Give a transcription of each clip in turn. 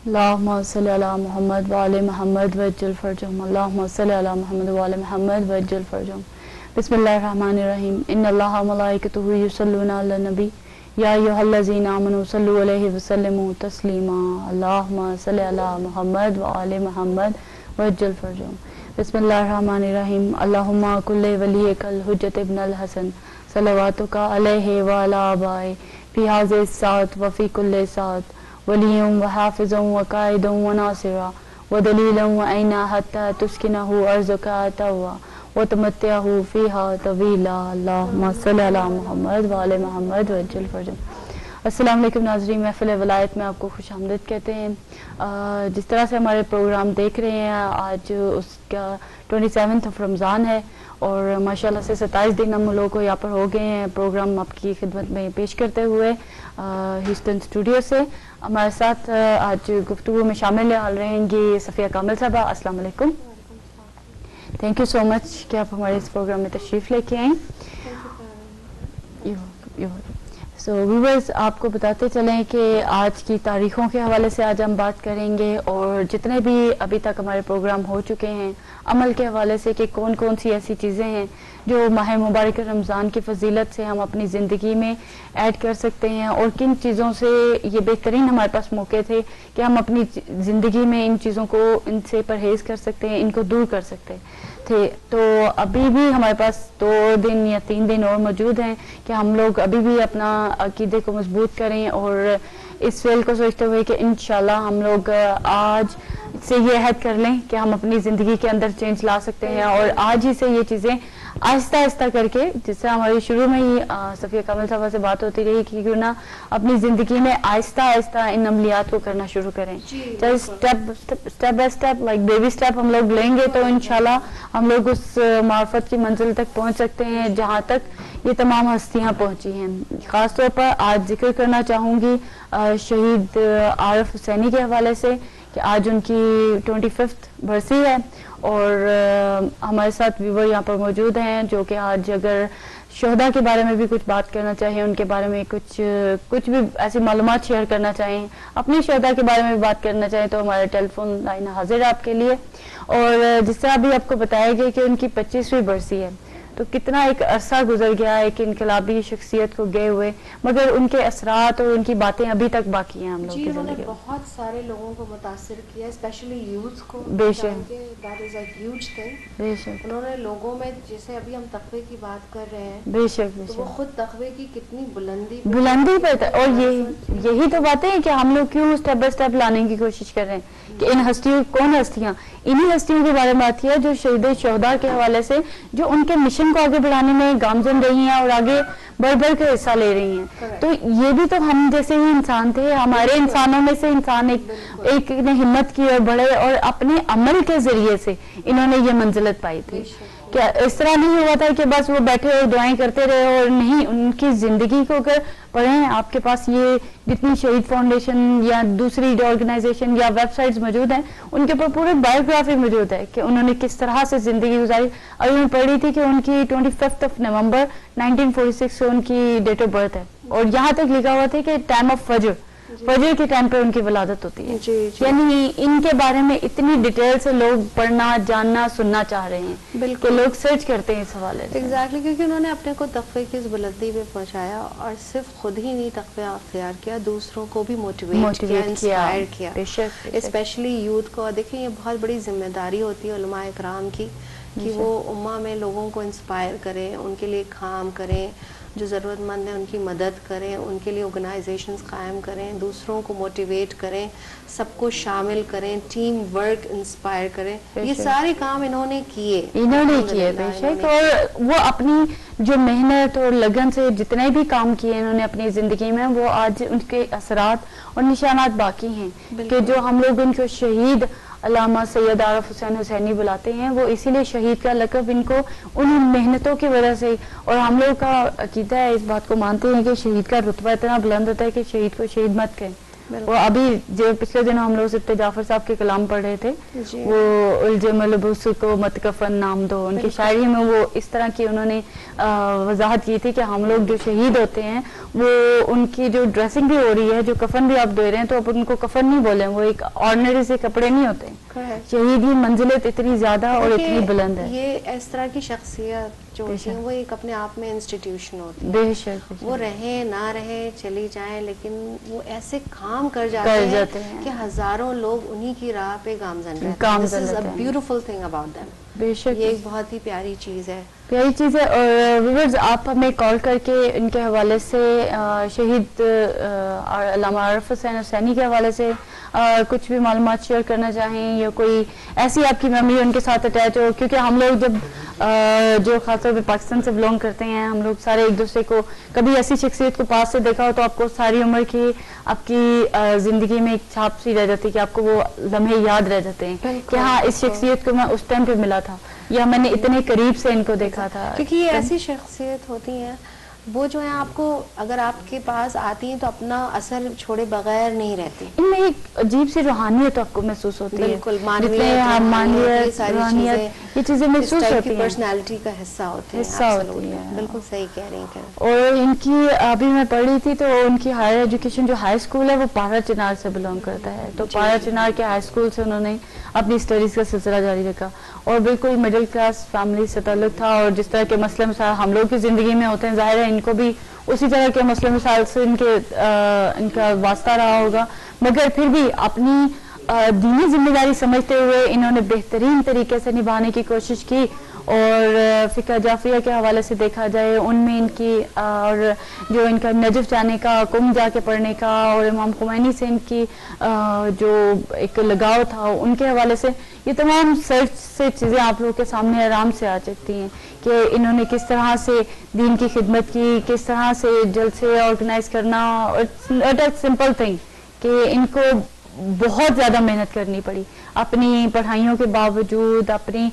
اللهم صل على محمد وعلى محمد وجل فرجهم اللهم صل على محمد وعلى محمد وجل فرجهم بسم الله الرحمن الرحيم ان الله وملائكته يصلون على النبي يا ايها الذين امنوا صلوا عليه وسلموا تسليما اللهم صل على محمد وعلى محمد وجل فرجهم بسم الله الرحمن الرحيم اللهم كل وليك الحجة ابن الحسن صلواتك عليه وعلى آبائه في هذه الساعة وفي كل ساعة وليا وحافظا وقائدا وناصرا ودليلا وعينا حتى تسكنه أرزك توا وتمتعه فيها طويلا اللهم صل على محمد وعلى محمد وجل فرجهم السلام علیکم ناظرین، محفل ولایت میں آپ کو خوش آمدید کہتے ہیں۔ جس طرح سے ہمارے پروگرام دیکھ رہے ہیں، آج اس کا 27 رمضان ہے اور ماشاءاللہ سے 27 دن ہم لوگوں کو یہاں پر ہو گئے ہیں پروگرام آپ کی خدمت میں پیش کرتے ہوئے ہیوسٹن اسٹوڈیو سے۔ ہمارے ساتھ آج گفتگو میں شامل رہیں گی صفیہ کامل صاحبہ۔ السلام علیکم، تھینک یو سو مچ کہ آپ ہمارے اس پروگرام میں تشریف لے کے آئیں۔ سو ویورز، آپ کو بتاتے چلیں کہ آج کی تاریخوں کے حوالے سے آج ہم بات کریں گے اور جتنے بھی ابھی تک ہمارے پروگرام ہو چکے ہیں عمل کے حوالے سے کہ کون کون سی ایسی چیزیں ہیں جو ماہ مبارک رمضان کی فضیلت سے ہم اپنی زندگی میں ایڈ کر سکتے ہیں اور کن چیزوں سے یہ بہترین ہمارے پاس موقع تھے کہ ہم اپنی زندگی میں ان چیزوں کو ان سے پرہیز کر سکتے ہیں، ان کو دور کر سکتے تھے۔ تو ابھی بھی ہمارے پاس 2 دن یا 3 دن اور موجود ہیں کہ ہم لوگ ابھی بھی اپنا عقیدے کو مضبوط کریں اور اس فعل کو سوچتے ہوئے کہ انشاءاللہ ہم لوگ آج سے یہ عہد کر لیں کہ ہم اپنی زندگی کے اندر چینج لا سکتے ہیں اور آج ہی سے یہ چیزیں آہستہ آہستہ کر کے، جس سے ہماری شروع میں ہی صفیہ کامل صاحبہ سے بات ہوتی رہی کہ کیوں نہ اپنی زندگی میں آہستہ آہستہ ان عملیات کو کرنا شروع کریں، چاہے step by step, like baby step ہم لوگ لیں گے تو انشاءاللہ ہم لوگ اس معرفت کی منزل تک پہنچ سکتے ہیں جہاں تک یہ تمام ہستیاں پہنچی ہیں۔ خاص طور پر آج ذکر کرنا چاہوں گی شہید عارف حسینی کے حوالے سے کہ آج ان کی 25 برسی ہے اور ہمارے ساتھ ویور یہاں پر موجود ہیں جو کہ آج اگر شہداء کے بارے میں بھی کچھ بات کرنا چاہیں، ان کے بارے میں کچھ بھی ایسی معلومات شیئر کرنا چاہیں، اپنے شہداء کے بارے میں بھی بات کرنا چاہیں تو ہمارا ٹیلی فون لائن حاضر ہے آپ کے لیے۔ اور جس طرح ابھی آپ کو بتایا گیا کہ ان کی 25ویں برسی ہے، تو کتنا ایک عرصہ گزر گیا ہے کہ انقلابی شخصیت کو گئے ہوئے، مگر ان کے اثرات اور ان کی باتیں ابھی تک باقی ہیں ہم لوگ کی زندگی میں۔ بہت سارے لوگوں کو متاثر کیا، اسپیشلی یوتھ کو۔ بے شک، that is a huge thing. بے شک، انہوں نے لوگوں میں، جیسے ابھی ہم تقوی کی بات کر رہے ہیں، بے شک، بے تو شک، وہ خود تقوی کی کتنی بلندی پہ تھا۔ اور یہی تو باتیں ہیں کہ ہم لوگ کیوں اسٹیپ بائی اسٹیپ لانے کی کوشش کر رہے ہیں کہ ان ہستیوں، کون ہستیاں، انہی ہستیوں کے بارے میں آتی ہے جو شہداء کے حوالے سے جو ان کے مشن کو آگے بڑھانے میں گامزن رہی ہیں اور آگے بڑھ بڑھ کے حصہ لے رہی ہیں۔ تو یہ بھی تو ہم جیسے ہی انسان تھے، ہمارے انسانوں میں سے انسان ایک نے ہمت کی اور بڑھے اور اپنے عمل کے ذریعے سے انہوں نے یہ منزلت پائی تھی۔ کہ اس طرح نہیں ہوا تھا کہ بس وہ بیٹھے اور دعائیں کرتے رہے، اور نہیں، ان کی زندگی کو اگر پڑھیں آپ کے پاس یہ جتنی شہید فاؤنڈیشن یا دوسری آرگنائزیشن یا ویب سائٹس موجود ہیں ان کے اوپر پورے بایوگرافی موجود ہے کہ انہوں نے کس طرح سے زندگی گزاری۔ ابھی میں پڑھ رہی تھی کہ ان کی 25 نومبر 1946 سے ان کی ڈیٹ آف برتھ ہے اور یہاں تک لکھا ہوا تھا کہ ٹائم آف فجر کے ٹائم پہ ان کی ولادت ہوتی ہے۔ یعنی ان کے بارے میں اتنی ڈیٹیل سے لوگ پڑھنا، جاننا، سننا چاہ رہے ہیں، بالکل لوگ سرچ کرتے ہیں اس حوالے سے۔ ایگزیکٹلی، کیونکہ انہوں نے اپنے کو تقوی کی اس بلندی پہ پہنچایا اور صرف خود ہی نہیں تقوی اختیار کیا، دوسروں کو بھی موٹیویٹ کیا، انسپائر کیا، اسپیشلی یوتھ کو۔ دیکھیں، یہ بہت بڑی ذمہ داری ہوتی ہے علماء اکرام کی کہ وہ امہ میں لوگوں کو انسپائر کریں، ان کے لیے کام کریں، جو ضرورت مند ہیں ان کی مدد کریں، ان کے لیے آرگنائزیشنز قائم کریں، دوسروں کو موٹیویٹ کریں، سب کو شامل کریں، ٹیم ورک انسپائر کریں۔ یہ سارے کام انہوں نے کیے بے شک، اور وہ اپنی جو محنت اور لگن سے جتنے بھی کام کیے انہوں نے اپنی زندگی میں، وہ آج ان کے اثرات اور نشانات باقی ہیں کہ جو ہم لوگ ان کو شہید علامہ سید عارف حسین حسینی بلاتے ہیں، وہ اسی لیے شہید کا لقب ان کو ان محنتوں کی وجہ سے، اور ہم لوگ کا عقیدہ ہے، اس بات کو مانتے ہیں کہ شہید کا رتبہ اتنا بلند ہوتا ہے کہ شہید کو شہید مت کہیں، وہ ابھی جو پچھلے دنوں ہم لوگ سبتے جعفر صاحب کے کلام پڑھ رہے تھے, وہ الجم البس کو مت کفن نام دو, ان کی شاعری میں وہ اس طرح کی انہوں نے وضاحت کی تھی کہ ہم لوگ جو شہید ہوتے ہیں وہ ان کی جو ڈریسنگ بھی ہو رہی ہے, جو کفن بھی آپ دے رہے ہیں, تو اب ان کو کفن نہیں بولیں, وہ ایک آرڈنری سے کپڑے نہیں ہوتے ہیں. شہید کی منزلت اتنی زیادہ اور اتنی بلند ہے. یہ اس طرح کی شخصیت جو ہوتی ہے وہ ایک اپنے آپ میں انسٹیٹیوشن ہوتی ہے. بے شک وہ رہیں نہ رہیں چلی جائیں, لیکن وہ ایسے کام کر جاتے ہیں کہ ہزاروں لوگ انہی کی راہ پہ گامزن رہتے ہیں. This is a beautiful thing about them. بے شک یہ ایک بہت ہی پیاری چیز ہے. پیاری چیز ہے. اور ویورز آپ ہمیں کال کر کے ان کے حوالے سے شہید علامہ عارف حسین حسینی کے حوالے سے کچھ بھی معلومات شیئر کرنا چاہیں, یا کوئی ایسی آپ کی میموری ان کے ساتھ اٹیچ ہو, کیونکہ ہم لوگ جب جو خاص طور پہ پاکستان سے بلونگ کرتے ہیں, ہم لوگ سارے ایک دوسرے کو کبھی ایسی شخصیت کو پاس سے دیکھا ہو تو آپ کو ساری عمر کی آپ کی زندگی میں ایک چھاپ سی رہ جاتی ہے, کہ آپ کو وہ لمحے یاد رہ جاتے ہیں کہ ہاں اس شخصیت کو میں اس ٹائم پہ ملا تھا, یا میں نے اتنے قریب سے ان کو دیکھا تھا. کیونکہ یہ ایسی شخصیت ہوتی ہیں وہ جو ہے آپ کو اگر آپ کے پاس آتی ہیں تو اپنا اثر چھوڑے بغیر نہیں رہتی. ان میں ایک عجیب سی روحانیت آپ کو محسوس ہوتی ہے. بالکل, مانویت, روحانیت, یہ چیزیں محسوس ہوتی ہیں, پرسنالٹی کا حصہ ہوتی ہیں. بالکل صحیح کہہ رہی ہیں. اور ان کی ابھی میں پڑھ رہی تھی تو ان کی ہائر ایجوکیشن جو ہائی اسکول ہے وہ پارا چنار سے بلونگ کرتا ہے, تو پارا چنار کے ہائی اسکول سے انہوں نے اپنی اسٹڈیز کا سلسلہ جاری رکھا, اور بالکل مڈل کلاس فیملی سے تعلق تھا. اور جس طرح کے مسئلے مسائل ہم لوگ کی زندگی میں ہوتے ہیں, ظاہر ہے ان کو بھی اسی طرح کے مسئلے مسائل سے ان کا واسطہ رہا ہوگا, مگر پھر بھی اپنی دینی ذمہ داری سمجھتے ہوئے انہوں نے بہترین طریقے سے نبھانے کی کوشش کی. اور فقہ جعفریہ کے حوالے سے دیکھا جائے ان میں ان کی, اور جو ان کا نجف جانے کا, قم جا کے پڑھنے کا, اور امام خمینی سے ان کی جو ایک لگاؤ تھا ان کے حوالے سے, یہ تمام سرچ سے چیزیں آپ لوگوں کے سامنے آرام سے آ سکتی ہیں کہ انہوں نے کس طرح سے دین کی خدمت کی, کس طرح سے جلسے آرگنائز کرنا. اٹ از سمپل تھنگ کہ ان کو بہت زیادہ محنت کرنی پڑی اپنی پڑھائیوں کے باوجود, اپنی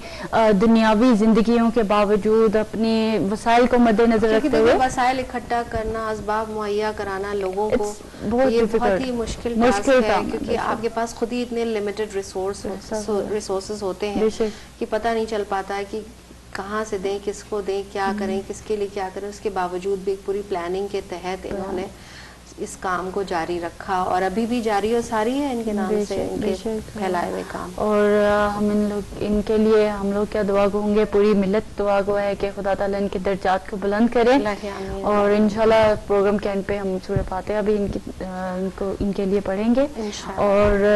دنیاوی زندگیوں کے باوجود, اپنے وسائل کو مد نظر رکھتے ہوئے. وسائل اکٹھا کرنا, اسباب مہیا کرانا لوگوں کو, یہ بہت ہی مشکل ہے, کیونکہ آپ کے پاس خود ہی اتنے لمیٹڈ ریسورسز ہوتے ہیں کہ پتہ نہیں چل پاتا ہے کہ کہاں سے دیں, کس کو دیں, کیا کریں, کس کے لیے کیا کریں. اس کے باوجود بھی ایک پوری پلاننگ کے تحت انہوں نے اس کام کو جاری رکھا, اور ابھی بھی جاری و ساری ہے ان کے نام سے ان کے پھیلائے ہوئے کام. اور ہم ان کے لیے ہم لوگ کیا دعا گو ہوں گے, پوری ملت دعا گو ہے کہ خدا تعالیٰ ان کے درجات کو بلند کرے. اور انشاءاللہ پروگرام کے اینڈ پہ ہم سورہ فاتحہ بھی ان کے لیے پڑھیں گے. اور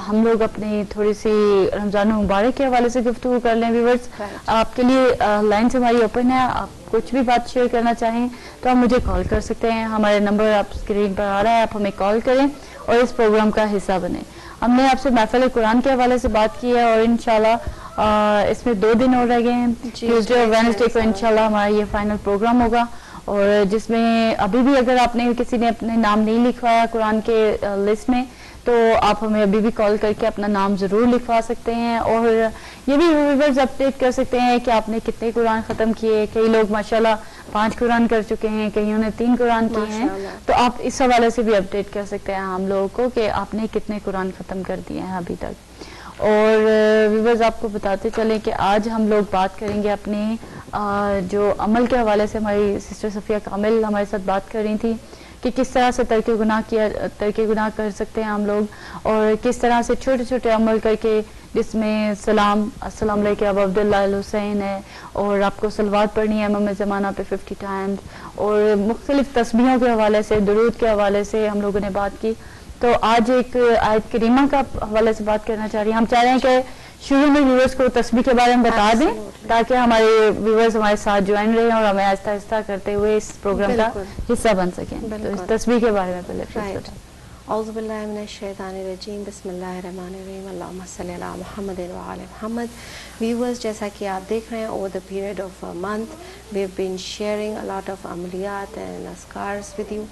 ہم لوگ اپنی تھوڑی سی رمضان مبارک کے حوالے سے گفتگو کر لیں. ویورز آپ کے لیے لائنز ہماری اوپن ہے, آپ کچھ بھی بات شیئر کرنا چاہیں تو آپ مجھے کال کر سکتے ہیں. ہمارے نمبر آپ اسکرین پر آ رہا ہے, آپ ہمیں کال کریں اور اس پروگرام کا حصہ بنیں. ہم نے آپ سے محفل قرآن کے حوالے سے بات کی ہے, اور انشاءاللہ اس میں 2 دن اور رہ گئے ہیں. ٹیوزڈے اور وینسڈے کو انشاءاللہ ہمارا یہ فائنل پروگرام ہوگا, اور جس میں ابھی بھی اگر آپ نے کسی نے اپنے نام نہیں لکھوایا قرآن کے لسٹ میں تو آپ ہمیں ابھی بھی کال کر کے اپنا نام ضرور لکھوا سکتے ہیں. اور یہ بھی ویورز اپڈیٹ کر سکتے ہیں کہ آپ نے کتنے قرآن ختم کیے. کئی لوگ ماشاءاللہ 5 قرآن کر چکے ہیں, کئیوں نے 3 قرآن کیے ہیں, تو آپ اس حوالے سے بھی اپڈیٹ کر سکتے ہیں ہم لوگوں کو کہ آپ نے کتنے قرآن ختم کر دیے ہیں ابھی تک. اور ویورز آپ کو بتاتے چلیں کہ آج ہم لوگ بات کریں گے اپنے جو عمل کے حوالے سے. ہماری سسٹر صفیہ کامل ہمارے ساتھ بات کر رہی تھی کہ کس طرح سے ترک گناہ کر سکتے ہیں ہم لوگ, اور کس طرح سے چھوٹے چھوٹے عمل کر کے, جس میں السلام علیکم ابو عبداللہ الحسین ہے, اور آپ کو صلوات پڑھنی ہے امام زمانہ پہ 50 ٹائمز, اور مختلف تسبیحوں کے حوالے سے, درود کے حوالے سے ہم لوگوں نے بات کی. تو آج ایک آیت کریمہ کا حوالے سے بات کرنا چاہ رہی ہیں. ہم چاہ رہے ہیں کہ شروع میں ویورز کو تسبیح کے بارے میں بتا دیں تاکہ ہمارے ویورز ہمارے ساتھ جوائن رہیں اور ہمیں آہستہ آہستہ کرتے ہوئے اس پروگرام کا حصہ بن سکیں. تو اس تسبیح کے بارے میں پہلے اعوذ باللہ من الشیطان الرجیم, بسم اللہ الرحمن الرحیم, اللہم صلی علی محمد وعلی محمد. ویورز, جیسا کہ آپ دیکھ رہے ہیں over the period of a month we have been sharing a lot of عملیات and اذکارز with you,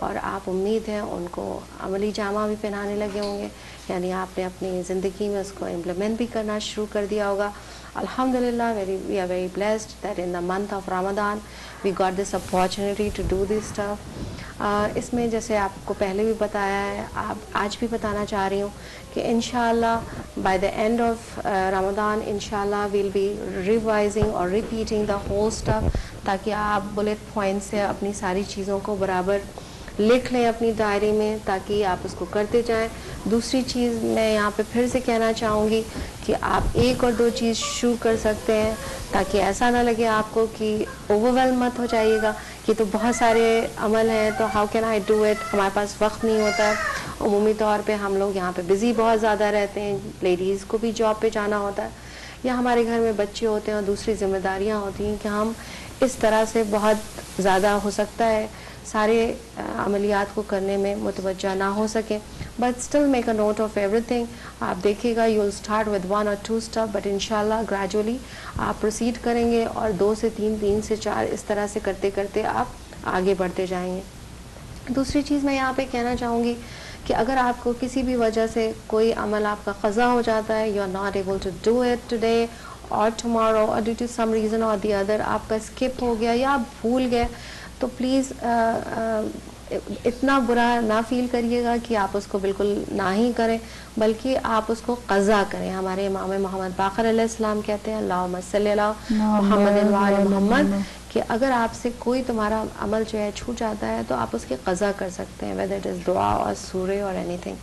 اور آپ امید ہے ان کو عملی جامہ بھی پہنانے لگے ہوں گے, یعنی آپ نے اپنی زندگی میں اس کو امپلیمنٹ بھی کرنا شروع کر دیا ہوگا. Alhamdulillah, we are very blessed that in the month of Ramadan we got this opportunity to do this stuff. اس میں جیسے آپ کو پہلے بھی بتایا ہے, آپ آج بھی بتانا چاہ رہی ہوں کہ انشاءاللہ بائی دا اینڈ آف رمضان انشاءاللہ ویل بی ریوائزنگ اور ریپیٹنگ دا ہول اسٹف, تاکہ آپ بلٹ پوائنٹ سے اپنی ساری چیزوں کو برابر لکھ لیں اپنی ڈائری میں, تاکہ آپ اس کو کرتے جائیں. دوسری چیز میں یہاں پہ پھر سے کہنا چاہوں گی کہ آپ 1 اور 2 چیز شروع کر سکتے ہیں, تاکہ ایسا نہ لگے آپ کو کہ اوور ویلم مت ہو جائیے گا کہ تو بہت سارے عمل ہیں تو how can I do it, ہمارے پاس وقت نہیں ہوتا ہے. عمومی طور پہ ہم لوگ یہاں پہ بزی بہت زیادہ رہتے ہیں, لیڈیز کو بھی جاب پہ جانا ہوتا ہے, یا ہمارے گھر میں بچے ہوتے ہیں اور دوسری ذمہ داریاں ہوتی ہیں کہ ہم اس طرح سے بہت زیادہ ہو سکتا ہے سارے عملیات کو کرنے میں متوجہ نہ ہو سکیں. But still make a note of everything. آپ دیکھیے گا یو ول اسٹارٹ ود 1 اور 2 اسٹیپ, بٹ انشاءاللہ گریجولی آپ پروسیڈ کریں گے اور 2 سے 3, 3 سے 4 اس طرح سے کرتے کرتے آپ آگے بڑھتے جائیں گے. دوسری چیز میں یہاں پہ کہنا چاہوں گی کہ اگر آپ کو کسی بھی وجہ سے کوئی عمل آپ کا قضا ہو جاتا ہے, you are not able to do it today or tomorrow, اور due to some reason or the other آپ کا اسکپ ہو گیا یا آپ بھول گئے, تو پلیز اتنا برا نہ فیل کریے گا کہ آپ اس کو بالکل نہ ہی کریں, بلکہ آپ اس کو قضا کریں. ہمارے امام محمد باقر علیہ السلام کہتے ہیں اللہم صلی علی محمد و آل محمد, کہ اگر آپ سے کوئی تمہارا عمل جو ہے چھوٹ جاتا ہے تو آپ اس کی قضا کر سکتے ہیں, ویدر اٹ از دعا اور سورے اور اینی تھنگ.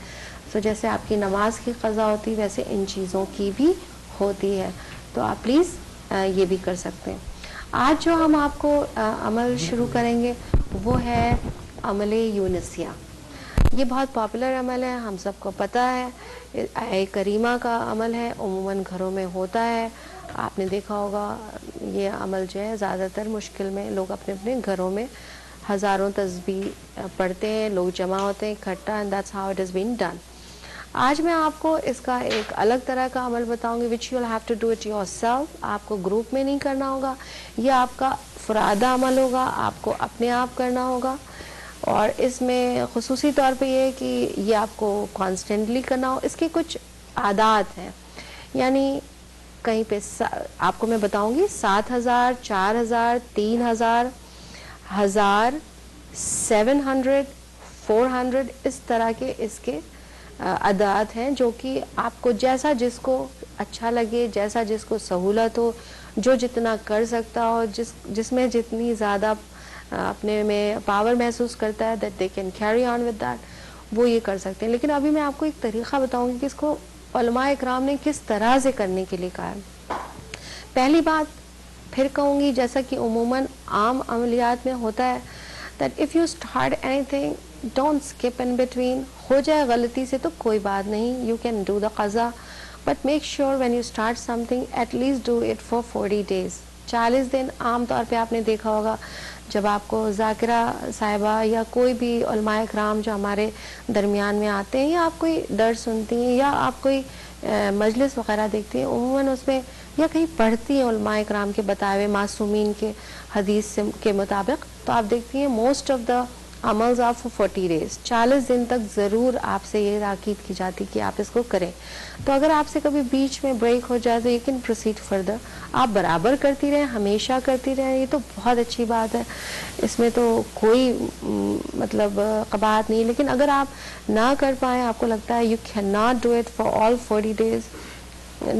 سو جیسے آپ کی نماز کی قضا ہوتی ویسے ان چیزوں کی بھی ہوتی ہے, تو آپ پلیز یہ بھی کر سکتے ہیں. آج جو ہم آپ کو عمل شروع کریں گے وہ ہے عمل یونسیہ. یہ بہت پاپولر عمل ہے, ہم سب کو پتہ ہے, آیہ کریمہ کا عمل ہے, عموماً گھروں میں ہوتا ہے. آپ نے دیکھا ہوگا یہ عمل جو ہے زیادہ تر مشکل میں لوگ اپنے اپنے گھروں میں ہزاروں تسبیح پڑھتے ہیں, لوگ جمع ہوتے ہیں اکٹھا, and that's how it is been done. آج میں آپ کو اس کا ایک الگ طرح کا عمل بتاؤں گی which you will have to do it yourself. آپ کو گروپ میں نہیں کرنا ہوگا, یہ آپ کا فرادہ عمل ہوگا, آپ کو اپنے آپ کرنا ہوگا. اور اس میں خصوصی طور پہ یہ کہ یہ آپ کو کانسٹنٹلی کرنا ہو. اس کے کچھ عادات ہیں, یعنی کہیں پہ آپ کو میں بتاؤں گی 7000, 4000, 3000, 1000, 700, 400 اس طرح کے اس کے عادات ہیں, جو کہ آپ کو جیسا جس کو اچھا لگے, جیسا جس کو سہولت ہو, جو جتنا کر سکتا ہو, جس میں جتنی زیادہ اپنے میں پاور محسوس کرتا ہے that they can carry on with that, وہ یہ کر سکتے ہیں. لیکن ابھی میں آپ کو ایک طریقہ بتاؤں گی کہ اس کو علماء اکرام نے کس طرح سے کرنے کے لیے کہا ہے. پہلی بات پھر کہوں گی, جیسا کہ عموماً عام عملیات میں ہوتا ہے, that if you start anything don't skip in between. ہو جائے غلطی سے تو کوئی بات نہیں, یو کین ڈو دا قضا, but make sure when you start something at least do it for 40 days, 40 دن. عام طور پہ آپ نے دیکھا ہوگا جب آپ کو ذاکرہ صاحبہ یا کوئی بھی علماء اکرام جو ہمارے درمیان میں آتے ہیں, یا آپ کوئی درس سنتی ہیں, یا آپ کوئی مجلس وغیرہ دیکھتی ہیں, عموماً اس میں یا کہیں پڑھتی ہیں علماء اکرام کے بتائے ہوئے معصومین کے حدیث کے مطابق, تو آپ دیکھتی ہیں موسٹ آف دا عملز آف 40 days, 40 دن تک ضرور آپ سے یہ تاکید کی جاتی کہ آپ اس کو کریں. تو اگر آپ سے کبھی بیچ میں بریک ہو جائے تو یو کین پروسیڈ فردر. آپ برابر کرتی رہیں, ہمیشہ کرتی رہیں, یہ تو بہت اچھی بات ہے, اس میں تو کوئی مطلب قباحت نہیں. لیکن اگر آپ نہ کر پائیں, آپ کو لگتا ہے you can not do it for all 40 days,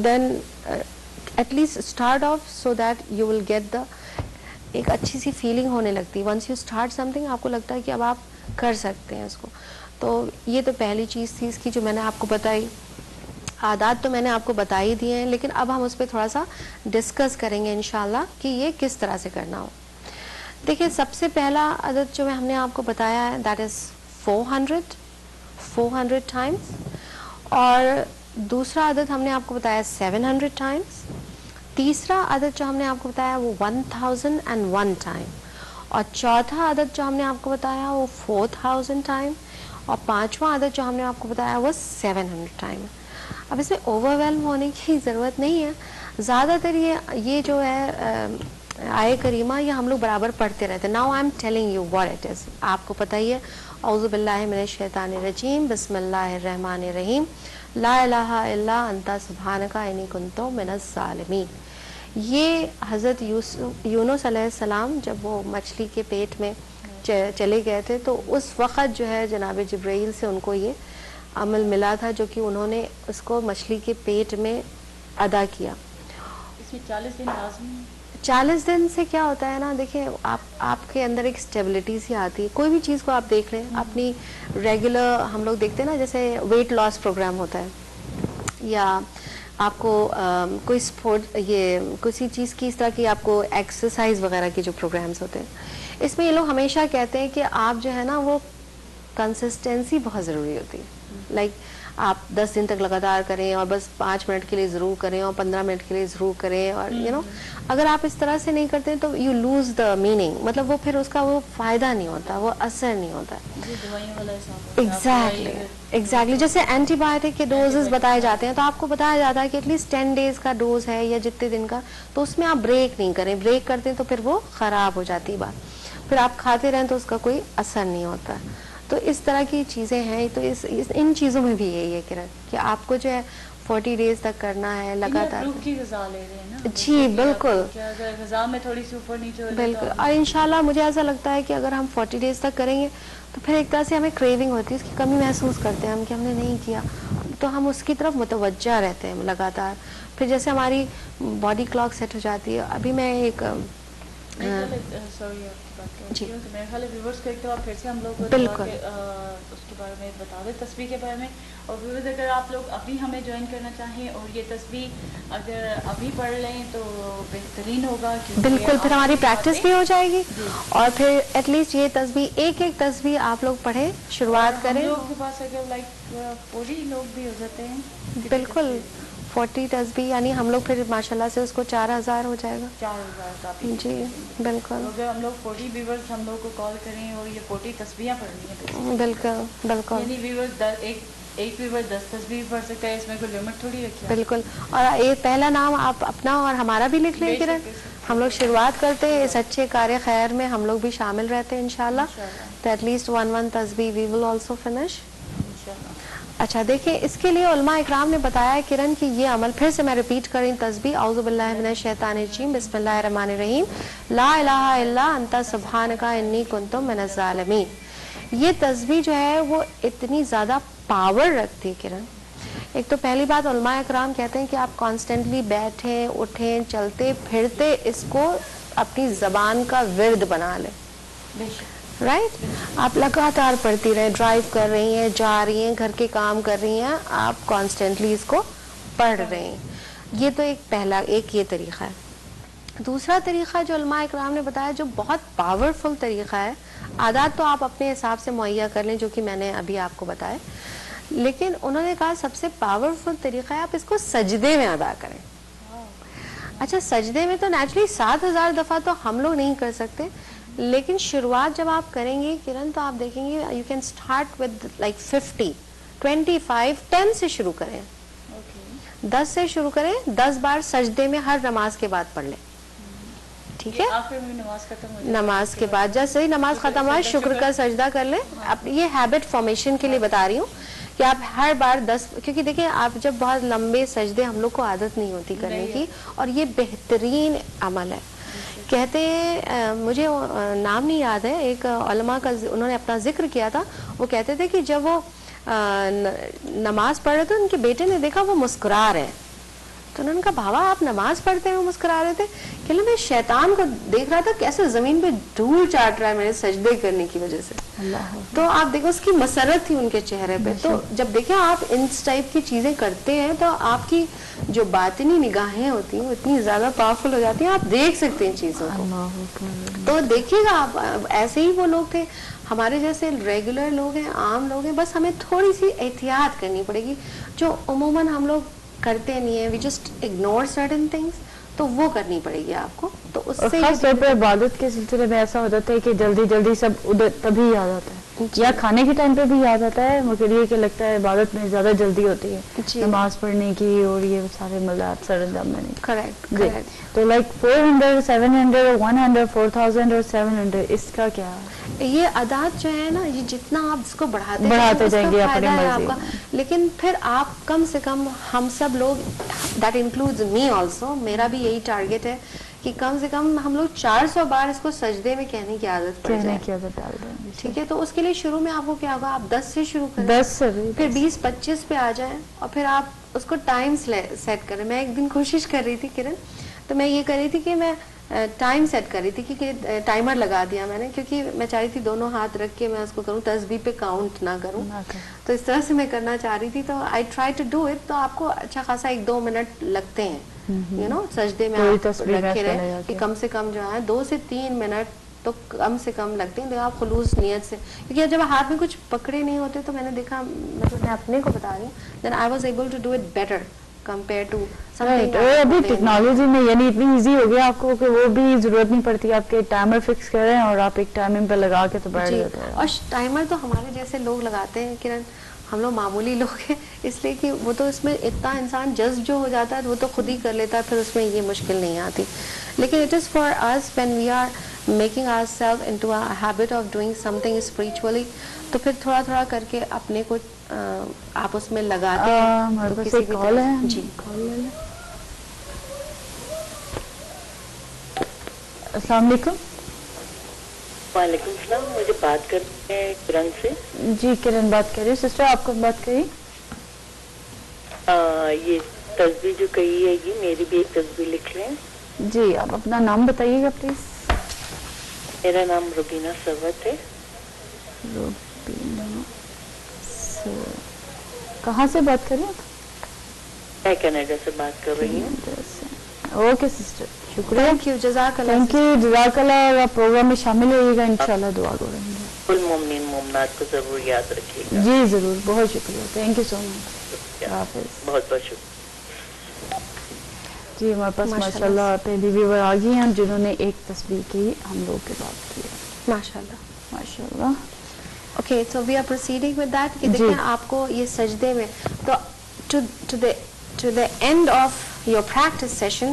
then at least start off so that you will get the ایک اچھی سی فیلنگ ہونے لگتی ہے. Once you start something آپ کو لگتا ہے کہ اب آپ کر سکتے ہیں اس کو. تو یہ تو پہلی چیز تھی اس کی جو میں نے آپ کو بتائی. عادات تو میں نے آپ کو بتا ہی دیے ہیں, لیکن اب ہم اس پہ تھوڑا سا ڈسکس کریں گے انشاءاللہ کہ یہ کس طرح سے کرنا ہو. دیکھیں, سب سے پہلا عدد جو ہم نے آپ کو بتایا ہے دیٹ از 400 ٹائمس, اور دوسرا عدد ہم نے آپ کو بتایا 700 ٹائمس, تیسرا عدد جو ہم نے آپ کو بتایا وہ 1001 ٹائم, اور چوتھا عدد جو ہم نے آپ کو بتایا وہ 4000 ٹائم, اور پانچواں عدد جو ہم نے آپ کو بتایا وہ 700 ٹائم. اب اس میں اوور ویلم ہونے کی ضرورت نہیں ہے. زیادہ تر یہ جو ہے آیہ کریمہ یہ ہم لوگ برابر پڑھتے رہتے ہیں. Now I am telling you what it is. آپ کو پتہ ہی ہے, اعوذ باللہ من الشیطان الرجیم, بسم اللہ الرحمن الرحیم, لا الہ الا انت سبحانک انی کنت من الظالمین. یہ حضرت یونس علیہ السلام جب وہ مچھلی کے پیٹ میں چلے گئے تھے تو اس وقت جو ہے جناب جبرائیل سے ان کو یہ عمل ملا تھا جو کہ انہوں نے اس کو مچھلی کے پیٹ میں ادا کیا. اس میں 40 دن لازمی. 40 دن سے کیا ہوتا ہے نا, دیکھیں آپ کے اندر ایک اسٹیبلٹی سی آتی ہے. کوئی بھی چیز کو آپ دیکھ لیں, اپنی ریگولر ہم لوگ دیکھتے ہیں نا, جیسے ویٹ لاس پروگرام ہوتا ہے یا آپ کو کوئی سپورٹ, یہ کسی چیز کی اس طرح کی آپ کو ایکسرسائز وغیرہ کے جو پروگرامز ہوتے ہیں, اس میں یہ لوگ ہمیشہ کہتے ہیں کہ آپ جو ہے نا وہ کنسسٹنسی بہت ضروری ہوتی ہے. لائک آپ 10 دن تک لگاتار کریں اور بس 5 منٹ کے لیے ضرور کریں اور 15 منٹ کے لیے ضرور کریں, اور اگر آپ اس طرح سے نہیں کرتے تو یو لوز دا میننگ, مطلب وہ پھر اس کا وہ فائدہ نہیں ہوتا, وہ اثر نہیں ہوتا. ایگزیکٹلی جیسے اینٹی بایوٹک کے ڈوزز بتائے جاتے ہیں تو آپ کو بتایا جاتا ہے کہ ایٹ لیسٹ 10 days کا ڈوز ہے یا جتنے دن کا, تو اس میں آپ بریک نہیں کریں. بریک کرتے ہیں تو پھر وہ خراب ہو جاتی ہے بات, پھر آپ کھاتے رہیں تو اس کا کوئی اثر نہیں ہوتا. تو اس طرح کی چیزیں ہیں. تو ان چیزوں میں بھی یہی ہے کہ آپ کو جو ہے 40 days تک کرنا ہے لگاتار. جی بالکل بالکل. اور انشاءاللہ مجھے ایسا لگتا ہے کہ اگر ہم 40 days تک کریں گے تو پھر ایک طرح سے ہمیں کریونگ ہوتی ہے, اس کی کمی محسوس کرتے ہیں ہم کہ ہم نے نہیں کیا, تو ہم اس کی طرف متوجہ رہتے ہیں لگاتار. پھر جیسے ہماری باڈی کلاک سیٹ ہو جاتی ہے. ابھی میں ایک جی میرے خیال ہے ویورز کو ایک تو آپ پھر سے ہم لوگ بالکل اس کے بارے میں بتا دیں, تسبیح کے بارے میں. اور ویورز اگر آپ لوگ ابھی ہمیں جوائن کرنا چاہیں اور یہ تسبیح اگر ابھی پڑھ لیں تو بہترین ہوگا. بالکل, پھر ہماری پریکٹس بھی ہو جائے گی, اور پھر ایٹ لیسٹ یہ تسبیح ایک تسبیح آپ لوگ پڑھیں, شروعات کریں. ہم لوگ کے پاس اگر لائک 40 لوگ بھی ہو جاتے ہیں. بالکل 40 تسبیح یعنی ہم لوگ پھر ماشاءاللہ سے اس کو 4000 ہو جائے گا. 4000 کافی. جی بالکل. اگر ہم لوگ 40 ویورز ہم لوگ کو کال کریں اور یہ 40 تسبیحاں پڑھنی ہیں. بالکل بالکل. یعنی ویورز ایک ویور 10 تسبیح پڑھ سکتا ہے, اس میں کوئی لمٹ تھوڑی رکھی ہے. بالکل. اور ایک پہلا نام آپ اپنا اور ہمارا بھی لکھ لیں کرن. ہم لوگ شروعات کرتے ہیں اس اچھے کار خیر میں, ہم لوگ بھی شامل رہتے ہیں انشاءاللہ. تو ایٹ لیسٹ 1 تسبیح وی ول آلسو فنش. اچھا دیکھیں, اس کے لیے علماء اکرام نے بتایا ہے کرن کہ یہ عمل پھر سے میں ریپیٹ کریں, تسبیح اعوذ باللہ من الشیطان الرجیم بسم اللہ الرحمن الرحیم لا الہ الا انت سبحانک انی کنت من الظالمین. یہ تسبیح جو ہے وہ اتنی زیادہ پاور رکھتی ہے کرن. ایک تو پہلی بات علماء اکرام کہتے ہیں کہ آپ کانسٹنٹلی بیٹھیں اٹھیں چلتے پھرتے اس کو اپنی زبان کا ورد بنا لیں. رائٹ, آپ لگاتار پڑھتی رہیں, ڈرائیو کر رہی ہیں, جا رہی ہیں, گھر کے کام کر رہی ہیں, آپ کانسٹنٹلی اس کو پڑھ رہے ہیں. یہ تو ایک یہ طریقہ ہے. دوسرا طریقہ جو علماء اکرام نے بتایا جو بہت پاورفل طریقہ ہے, عادات تو آپ اپنے حساب سے مہیا کر لیں جو کہ میں نے ابھی آپ کو بتایا, لیکن انہوں نے کہا سب سے پاورفل طریقہ ہے آپ اس کو سجدے میں ادا کریں. اچھا سجدے میں تو نیچرلی 7000 دفعہ تو ہم لوگ نہیں کر سکتے, لیکن شروعات جب آپ کریں گے کرن تو آپ دیکھیں گے you can start with like 50 25 10 سے شروع کریں, 10 سے شروع کریں, 10 بار سجدے میں ہر نماز کے بعد پڑھ لیں. ٹھیک ہے, نماز کے بعد جیسے ہی نماز ختم ہوا شکر کا سجدہ کر لیں. اب یہ ہیبٹ فارمیشن کے لیے بتا رہی ہوں کہ آپ ہر بار 10, کیونکہ دیکھیں آپ جب بہت لمبے سجدے ہم لوگ کو عادت نہیں ہوتی کرنے کی, اور یہ بہترین عمل ہے. کہتے ہیں مجھے نام نہیں یاد ہے, ایک علماء کا انہوں نے اپنا ذکر کیا تھا, وہ کہتے تھے کہ جب وہ نماز پڑھ رہے تھے ان کے بیٹے نے دیکھا وہ مسکرا رہے ہیں, تو انہوں نے کہا بابا آپ نماز پڑھتے ہوئے مسکرا رہے تھے؟ کہ میں شیطان کو دیکھ رہا تھا کیسے زمین پہ دھول چاٹ رہا ہے میرے سجدے کرنے کی وجہ سے. تو آپ دیکھو اس کی مسرت تھی ان کے چہرے پہ. تو جب دیکھیں آپ ان ٹائپ کی چیزیں کرتے ہیں تو آپ کی جو باطنی نگاہیں ہوتی ہیں وہ اتنی زیادہ پاورفل ہو جاتی ہیں, آپ دیکھ سکتے ہیں چیزوں کو. تو دیکھیے گا آپ, ایسے ہی وہ لوگ تھے ہمارے جیسے ریگولر لوگ ہیں, عام لوگ ہیں, بس ہمیں تھوڑی سی احتیاط کرنی پڑے گی جو عموماً ہم لوگ کرتے نہیں ہیں, we just ignore certain things, تو وہ کرنی پڑے گی آپ کو. تو اس سے خاص طور پہ عبادت کے سلسلے میں ایسا ہو جاتا ہے کہ جلدی جلدی سب ادھر تبھی یاد آتا ہے, یا کھانے کے ٹائم پہ بھی یاد آتا ہے, مگر یہ کہ لگتا ہے عبادت میں زیادہ جلدی ہوتی ہے نماز پڑھنے کی اور یہ سارے ملات سر انجام میں. کریکٹ. تو لائک 400 700 100 4000 اور 700 اس کا کیا ہے؟ یہ عادات جو ہے نا, یہ جتنا آپ اس کو بڑھاتے جائیں گے اپنے آپ کا, لیکن پھر آپ کم سے کم, ہم سب لوگ دیٹ انکلوڈز می آلسو, میرا بھی یہی ٹارگیٹ ہے کہ کم سے کم ہم لوگ 400 بار اس کو سجدے میں کہنے کی عادت پڑ جائے. ٹھیک ہے, تو اس کے لیے شروع میں آپ کو کیا ہوگا, آپ 10 سے شروع کریں, 10 سے پھر 20-25 پہ آ جائیں, اور پھر آپ اس کو ٹائم سیٹ کریں. میں ایک دن کوشش کر رہی تھی کرن, تو میں یہ کر رہی تھی کہ میں ٹائم سیٹ کر رہی تھی, کیونکہ ٹائمر لگا دیا میں نے, کیونکہ میں چاہ رہی تھی دونوں ہاتھ رکھ کے میں اس کو کروں, تسبیح پہ کاؤنٹ نہ کروں. تو اس طرح سے میں کرنا چاہ رہی تھی, تو I try to do it. تو آپ کو اچھا خاصا 1-2 منٹ لگتے ہیں, یو نو, سجدے میں آپ رکھے رہے, کہ کم سے کم جو ہے 2 سے 3 منٹ تو کم سے کم لگتے ہیں. آپ خلوص نیت سے, کیونکہ جب ہاتھ میں کچھ پکڑے نہیں ہوتے تو میں نے دیکھا, مطلب میں اپنے کو بتا رہی ہوں, then I was able to do it better compare to something. ابھی ٹیکنالوجی میں یعنی اتنی ایزی ہو گیا آپ کو کہ وہ بھی ضرورت نہیں پڑتی, آپ کے ٹائمر فکس کریں اور آپ ایک ٹائمنگ پہ لگا کے تو بیٹھ جاتے ہیں. اور ٹائمر تو ہمارے جیسے لوگ لگاتے ہیں کرن, ہم لوگ معمولی لوگ ہیں, اس لیے کہ وہ تو اس میں اتنا انسان جذب جو ہو جاتا ہے وہ تو خود ہی کر لیتا ہے, پھر اس میں یہ مشکل نہیں آتی. لیکن it is for us when we are making our self into a habit of doing something spiritually, تو پھر تھوڑا تھوڑا کر کے اپنے کو آپ اس میں لگاتے ہیں. ہمارے پاس ایک کال ہے. جی, السلام علیکم. وعلیکم السلام, مجھے بات کرتے ہیں کرن سے. جی کرن بات کر رہی ہوں. سسٹر آپ کو بات کری. یہ تصویر جو کہی ہے یہ میری بھی ایک تصویر لکھ لیں. جی آپ اپنا نام بتائیے گا پلیز. میرا نام روبینہ سروت ہے. روبینہ, کہاں سے بات کر رہے ہیں؟ میں کینیڈا سے بات کر رہی ہوں. اوکے سسٹر, شکریہ. تھینک یو, جزاک اللہ. تھینک یو, جزاک اللہ. آپ پروگرام میں شامل ہوئیے گا, انشاءاللہ دعا کریں گے. کل مومنین مومنات کو ضرور یاد رکھیے گا. جی ضرور, بہت شکریہ. تھینک یو سو مچ. بہت بہت شکریہ. جی ہمارے پاس ماشاء اللہ پہلی ویور آ گئی ہیں جنہوں نے ایک تصویر کی ہم لوگ کے بات کی. ماشاء اللہ ماشاء اللہ. Okay, so we are proceeding with that, کہ دیکھیں آپ کو یہ سجدے میں تو to the end of your practice session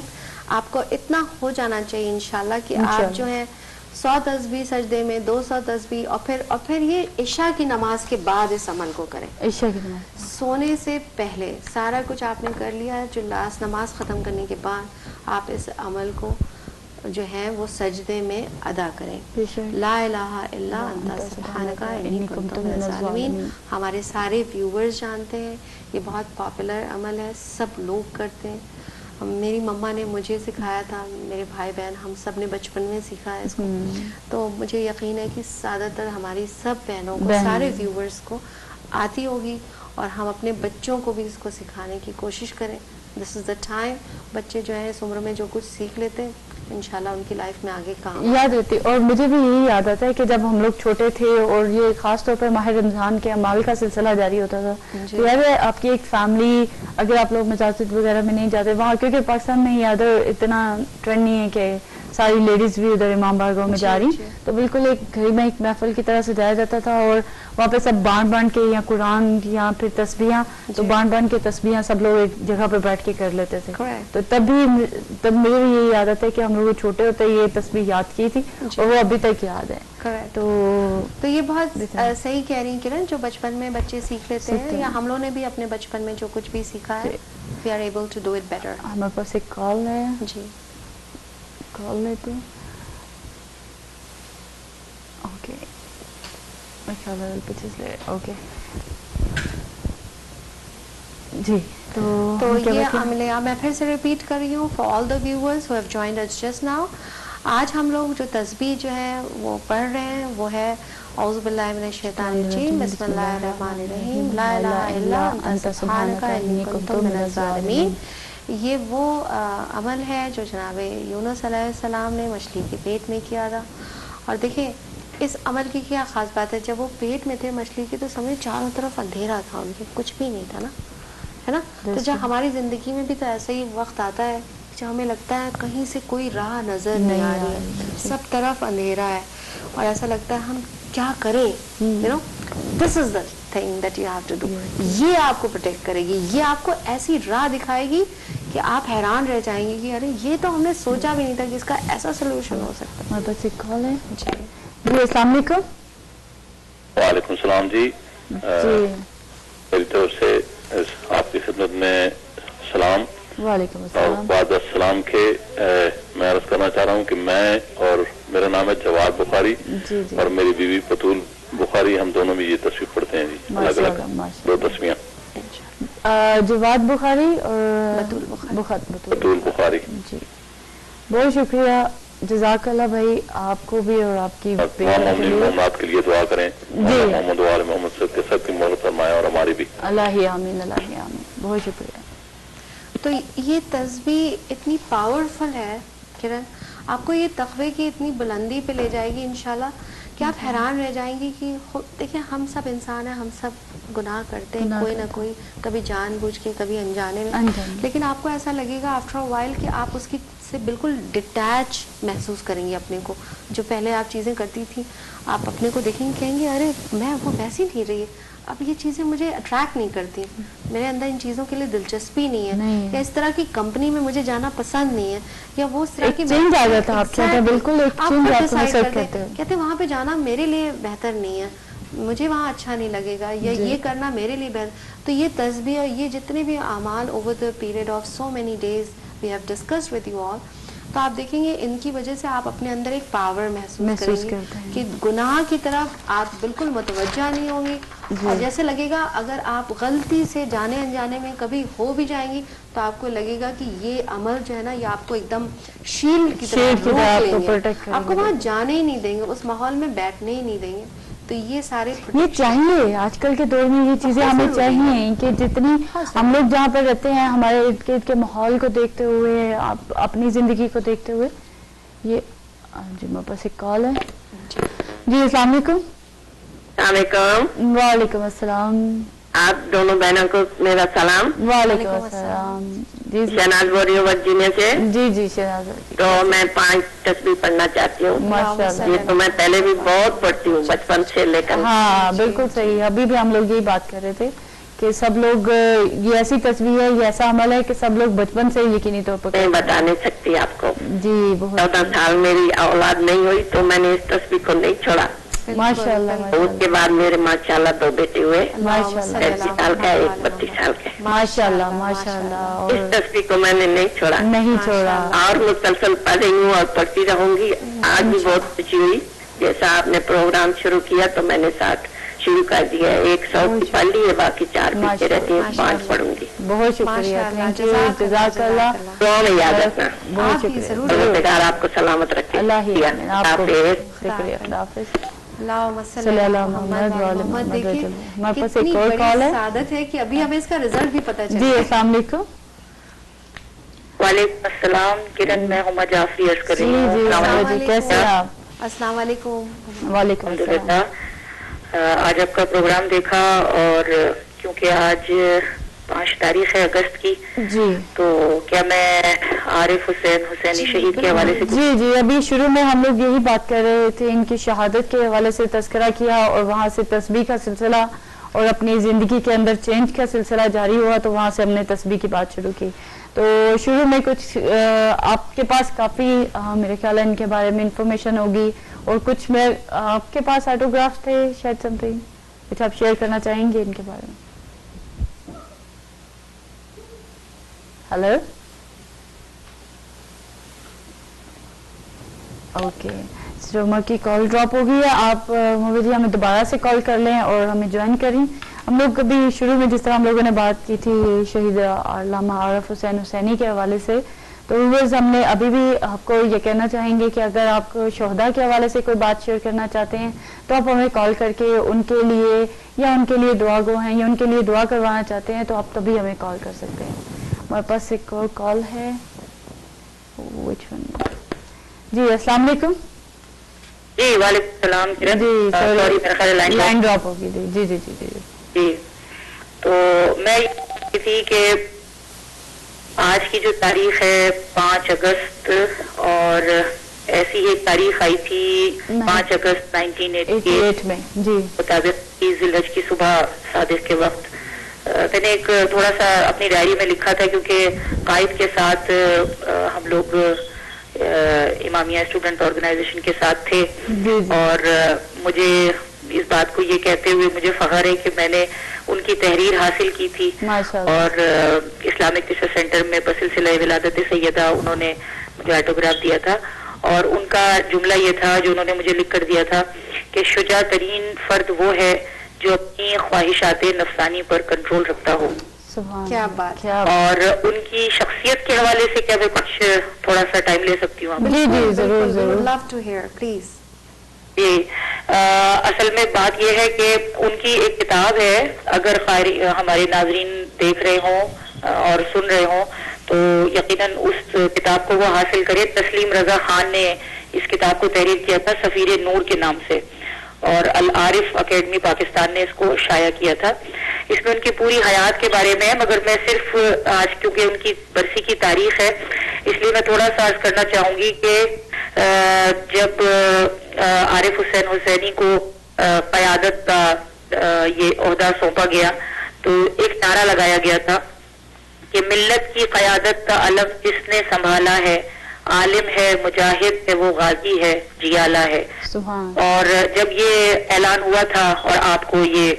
آپ کو اتنا ہو جانا چاہیے انشاءاللہ کہ آپ جو ہے 100 تسبیح سجدے میں, 200 تسبیح, اور پھر یہ عشاء کی نماز کے بعد اس عمل کو کریں. عشاء کی نماز سونے سے پہلے سارا کچھ آپ نے کر لیا, جو لاسٹ نماز ختم کرنے کے بعد آپ اس عمل کو جو ہے وہ سجدے میں ادا کریں. لا الہ الا انت سبحانک انی کنت من الظالمین. ہمارے سارے ویورز جانتے ہیں, یہ بہت پاپولر عمل ہے, سب لوگ کرتے ہیں. میری مما نے مجھے سکھایا تھا, میرے بھائی بہن ہم سب نے بچپن میں سیکھا ہے اس کو, تو مجھے یقین ہے کہ زیادہ تر ہماری سب بہنوں کو, سارے ویورز کو آتی ہوگی, اور ہم اپنے بچوں کو بھی اس کو سکھانے کی کوشش کریں. دس از دا ٹائم. بچے جو ہیں اس عمر میں جو کچھ سیکھ لیتے ہیں انشاءاللہ ان کی لائف میں آگے کام یاد رہتی. اور مجھے بھی یہی یاد آتا ہے کہ جب ہم لوگ چھوٹے تھے اور یہ خاص طور پر ماہ رمضان کے اعمال کا سلسلہ جاری ہوتا تھا, تو یاد ہے آپ کی ایک فیملی, اگر آپ لوگ مساجد وغیرہ میں نہیں جاتے وہاں, کیونکہ پاکستان میں یاد ہے اتنا ٹرینڈ نہیں ہے کہ ساری لیڈیز بھی ادھر امام بارگاہ میں جا رہی, تو بالکل ایک گھر میں ایک محفل کی طرح سجایا جاتا تھا, اور وہاں پہ سب بانٹ کے یا قرآن یا پھر تسبیحاں, تو بانٹ کے تسبیحاں سب لوگ ایک جگہ پہ بیٹھ کے کر لیتے تھے. تو تب مجھے بھی یہی یاد آتا ہے کہ ہم لوگ چھوٹے ہوتے یہ تسبیح یاد کی تھی, اور وہ ابھی تک یاد ہے. تو یہ بہت صحیح کہہ رہی ہیں کرن, جو بچپن میں بچے سیکھ لیتے ہیں, یا ہم لوگوں نے بھی اپنے بچپن میں جو کچھ بھی سیکھا ہے, we are able to do it better. ہمارے پاس ایک کال ہے. جی کال لیتے ہیں. اوکے, اوکے جی. تو یہ عملے میں پھر سے ریپیٹ کر رہی ہوں for all the viewers who have joined us just now. آج ہم لوگ جو تسبیح جو ہے وہ پڑھ رہے ہیں وہ ہے اعوذ باللہ من الشیطان الرجیم, بسم اللہ الرحمن الرحیم, لا الہ الا انت سبحانک انی کنت من الظالمین. یہ وہ عمل ہے جو جناب یونس علیہ السلام نے مچھلی کے پیٹ میں کیا تھا. اور دیکھیں اس عمل کی کیا خاص بات ہے, جب وہ پیٹ میں تھے مچھلی کے تو سمجھے چاروں طرف اندھیرا تھا, ان کے کچھ بھی نہیں تھا نا, ہے نا. تو جب ہماری زندگی میں بھی تو ایسا ہی وقت آتا ہے جب ہمیں لگتا ہے کہیں سے کوئی راہ نظر نہیں آ رہی ہے, سب طرف اندھیرا ہے, اور ایسا لگتا ہے ہم کیا کریں, you know, this is the thing that you have to do. یہ آپ کو پروٹیکٹ کرے گی, یہ آپ کو ایسی راہ دکھائے گی کہ آپ حیران رہ جائیں گے کہ ارے یہ تو ہم نے سوچا بھی نہیں تھا کہ اس کا ایسا سولوشن ہو سکتا ہے. ہمارے پاس ایک کال ہے. جی السلام علیکم. وعلیکم السلام. جی میری طرف سے آپ کی خدمت میں سلام. وعلیکم السلام. بعد السلام کے میں عرض کرنا بتانا چاہ رہا ہوں کہ میں اور میرا نام ہے جواد بخاری اور میری بیوی بطول بخاری، ہم دونوں بھی یہ تصویر پڑھتے ہیں جی، الگ الگ 2 تصویریں. جواد بخاری اور بطول بخاری. جی بہت شکریہ، جزاک اللہ بھائی، آپ کو بھی اور آپ کی محمد کے لیے دعا کریں. محمد وال محمد صدقے سب کی مہلت فرمائے اور ہماری بھی. اللہ آمین، اللہ آمین. بہت شکریہ. تو یہ تسبیح اتنی پاورفل ہے کرن، آپ کو یہ تقوی کی اتنی بلندی پہ لے جائے گی انشاءاللہ کہ آپ حیران رہ جائیں گی کہ دیکھیں ہم سب انسان ہیں، ہم سب گناہ کرتے ہیں، کوئی نہ کوئی، کبھی جان بوجھ کے کبھی انجانے میں، لیکن آپ کو ایسا لگے گا آفٹر اے وائل کہ آپ اس کی سے بالکل ڈٹیچ محسوس کریں گے اپنے کو. جو پہلے آپ چیزیں کرتی تھیں آپ اپنے کو دیکھیں گے، کہیں گے ارے میں وہ ویسی نہیں رہی، اب یہ چیزیں مجھے اٹریکٹ نہیں کرتی، میرے اندر ان چیزوں کے لیے دلچسپی نہیں ہے، یا اس طرح کی کمپنی میں مجھے جانا پسند نہیں ہے، یا وہ اس طرح کی چینج آ جاتا ہے. آپ بالکل کہتے وہاں پہ جانا میرے لیے بہتر نہیں ہے، مجھے وہاں اچھا نہیں لگے گا، یا یہ کرنا میرے لیے بہتر. تو یہ تسبیح، یہ جتنے بھی اعمال over the period of so many days we have discussed with you all, تو آپ دیکھیں گے ان کی وجہ سے آپ اپنے اندر ایک پاور محسوس کریں گے کہ گناہ کی طرف آپ بالکل متوجہ نہیں ہوں گی، اور جیسے لگے گا اگر آپ غلطی سے جانے انجانے میں کبھی ہو بھی جائیں گی تو آپ کو لگے گا کہ یہ عمل جو ہے نا یہ آپ کو ایک دم شیلڈ کی طرح روک لیں گے، آپ کو وہاں جانے ہی نہیں دیں گے، اس ماحول میں بیٹھنے ہی نہیں دیں گے. تو یہ سارے یہ چاہیے، آج کل کے دور میں یہ چیزیں ہمیں چاہیے کہ جتنی ہم لوگ جہاں پر رہتے ہیں ہمارے ارد گرد کے ماحول کو دیکھتے ہوئے، اپنی زندگی کو دیکھتے ہوئے. یہ جی میرے پاس ایک کال ہے. جی السلام علیکم. السلام علیکم. وعلیکم السلام. آپ دونوں بہنوں کو میرا سلام. وعلیکم السلام. جی شہناز بول رہی ہوں ورجینیا سے. جی جی شہناز. تو میں 5 تصویر پڑھنا چاہتی ہوں. ماشاءاللہ. یہ تو میں پہلے بھی بہت پڑھتی ہوں بچپن سے لے کر. ہاں بالکل صحیح. ابھی بھی ہم لوگ یہی بات کر رہے تھے کہ سب لوگ یہ ایسی تصویر ہے، یہ ایسا عمل ہے کہ سب لوگ بچپن سے یقینی طور پر میں بتا نہیں سکتی آپ کو. جی بہت 14 سال میری اولاد نہیں ہوئی تو میں نے اس تصویر کو نہیں چھوڑا. ماشاءاللہ. اس کے بعد میرے ماشاءاللہ 2 بیٹے ہوئے، ماشاءاللہ. 35 سال کا ایک 32 سال کا. ماشاءاللہ ماشاءاللہ. اس تصویر کو میں نے نہیں چھوڑا اور مسلسل پڑھ رہی ہوں اور پڑھتی رہوں گی. آج بھی بہت خوشی ہوئی جیسا آپ نے پروگرام شروع کیا تو میں نے 60 شروع کر دیا. 100 کی پڑھ لی ہے، باقی 4 پیچھے رہتی ہیں، 5 پڑھوں گی. بہت شکریہ. جزاک اللہ. دعا میں یاد رکھنا. بہت شکریہ. اللہ آپ کو سلامت رکھے. اللہ شکریہ. خدا حافظ. صلی اللہ محمد. دیکھیے ہمارے پاس ایک اور کال ہے. سعادت ہے کہ ابھی ہمیں اس کا رزلٹ بھی پتہ چلا. جی السلام علیکم. وعلیکم السلام. کرن میں ہما جعفری عرض کر رہی ہوں. جی کیسے ہیں آپ؟ السلام علیکم. وعلیکم السلام. آج آپ کا پروگرام دیکھا اور کیونکہ آج 5 تاریخ ہے اگست کی، جی تو کیا میں عارف حسینی شہید کے حوالے سے جی ابھی شروع میں ہم لوگ یہی بات کر رہے تھے، ان کی شہادت کے حوالے سے تذکرہ کیا اور وہاں سے تسبیح کا سلسلہ اور اپنی زندگی کے اندر چینج کا سلسلہ جاری ہوا، تو وہاں سے ہم نے تسبیح کی بات شروع کی. تو شروع میں کچھ آپ کے پاس کافی میرے خیال ہے ان کے بارے میں انفارمیشن ہوگی، اور کچھ میں آپ کے پاس آٹوگراف تھے شاید سمتھنگ کچھ آپ شیئر کرنا چاہیں گے ان کے بارے میں؟ ہلو. اوکے سروما کی کال ڈراپ ہو گئی ہے. آپ جی ہمیں دوبارہ سے کال کر لیں اور ہمیں جوائن کریں. ہم لوگ کبھی شروع میں جس طرح ہم لوگوں نے بات کی تھی شہید علامہ عارف حسین حسینی کے حوالے سے، تو ہم نے ابھی بھی آپ کو یہ کہنا چاہیں گے کہ اگر آپ کو شہداء کے حوالے سے کوئی بات شیئر کرنا چاہتے ہیں تو آپ ہمیں کال کر کے ان کے لیے یا ان کے لیے دعا گو ہیں یا ان کے لیے دعا کروانا چاہتے ہیں تو آپ تبھی ہمیں کال کر سکتے ہیں. ہمارے پاس ایک اور کال ہے. جی السلام علیکم. جی وعلیکم السلام. جی لائن ڈراپ ہوگی. جی جی جی جی جی تو میں یہ تھی کہ آج کی جو تاریخ ہے 5 اگست اور ایسی ایک تاریخ آئی تھی 5 اگست 1988 میں جی مطابق ذی الحج کی صبح صادق کے وقت میں نے ایک تھوڑا سا اپنی ڈائری میں لکھا تھا کیونکہ قائد کے ساتھ ہم لوگ امامیہ اسٹوڈنٹ آرگنائزیشن کے ساتھ تھے اور مجھے اس بات کو یہ کہتے ہوئے مجھے فخر ہے کہ میں نے ان کی تحریر حاصل کی تھی اور اسلامک ریسرچ سینٹر میں بسلسلہ ولادت سیدہ انہوں نے مجھے آٹوگراف دیا تھا، اور ان کا جملہ یہ تھا جو انہوں نے مجھے لکھ کر دیا تھا کہ شجاع ترین فرد وہ ہے جو اپنی خواہشات نفسانی پر کنٹرول رکھتا ہو. کیا بات. اور ان کی شخصیت کے حوالے سے کیا میں کچھ تھوڑا سا ٹائم لے سکتی ہوں؟ جی جی ضرور ضرور. Love to hear please. جی اصل میں بات یہ ہے کہ ان کی ایک کتاب ہے، اگر ہمارے ناظرین دیکھ رہے ہوں اور سن رہے ہوں تو یقیناً اس کتاب کو وہ حاصل کرے. تسلیم رضا خان نے اس کتاب کو تحریر کیا تھا سفیر نور کے نام سے، اور العارف اکیڈمی پاکستان نے اس کو شائع کیا تھا. اس میں ان کی پوری حیات کے بارے میں ہے، مگر میں صرف آج کیونکہ ان کی برسی کی تاریخ ہے اس لیے میں تھوڑا سا عرض کرنا چاہوں گی کہ جب عارف حسین حسینی کو قیادت کا یہ عہدہ سونپا گیا تو ایک نعرہ لگایا گیا تھا کہ ملت کی قیادت کا علم جس نے سنبھالا ہے، عالم ہے، مجاہد ہے، وہ غازی ہے، جیالہ ہے. اور جب یہ اعلان ہوا تھا اور آپ کو یہ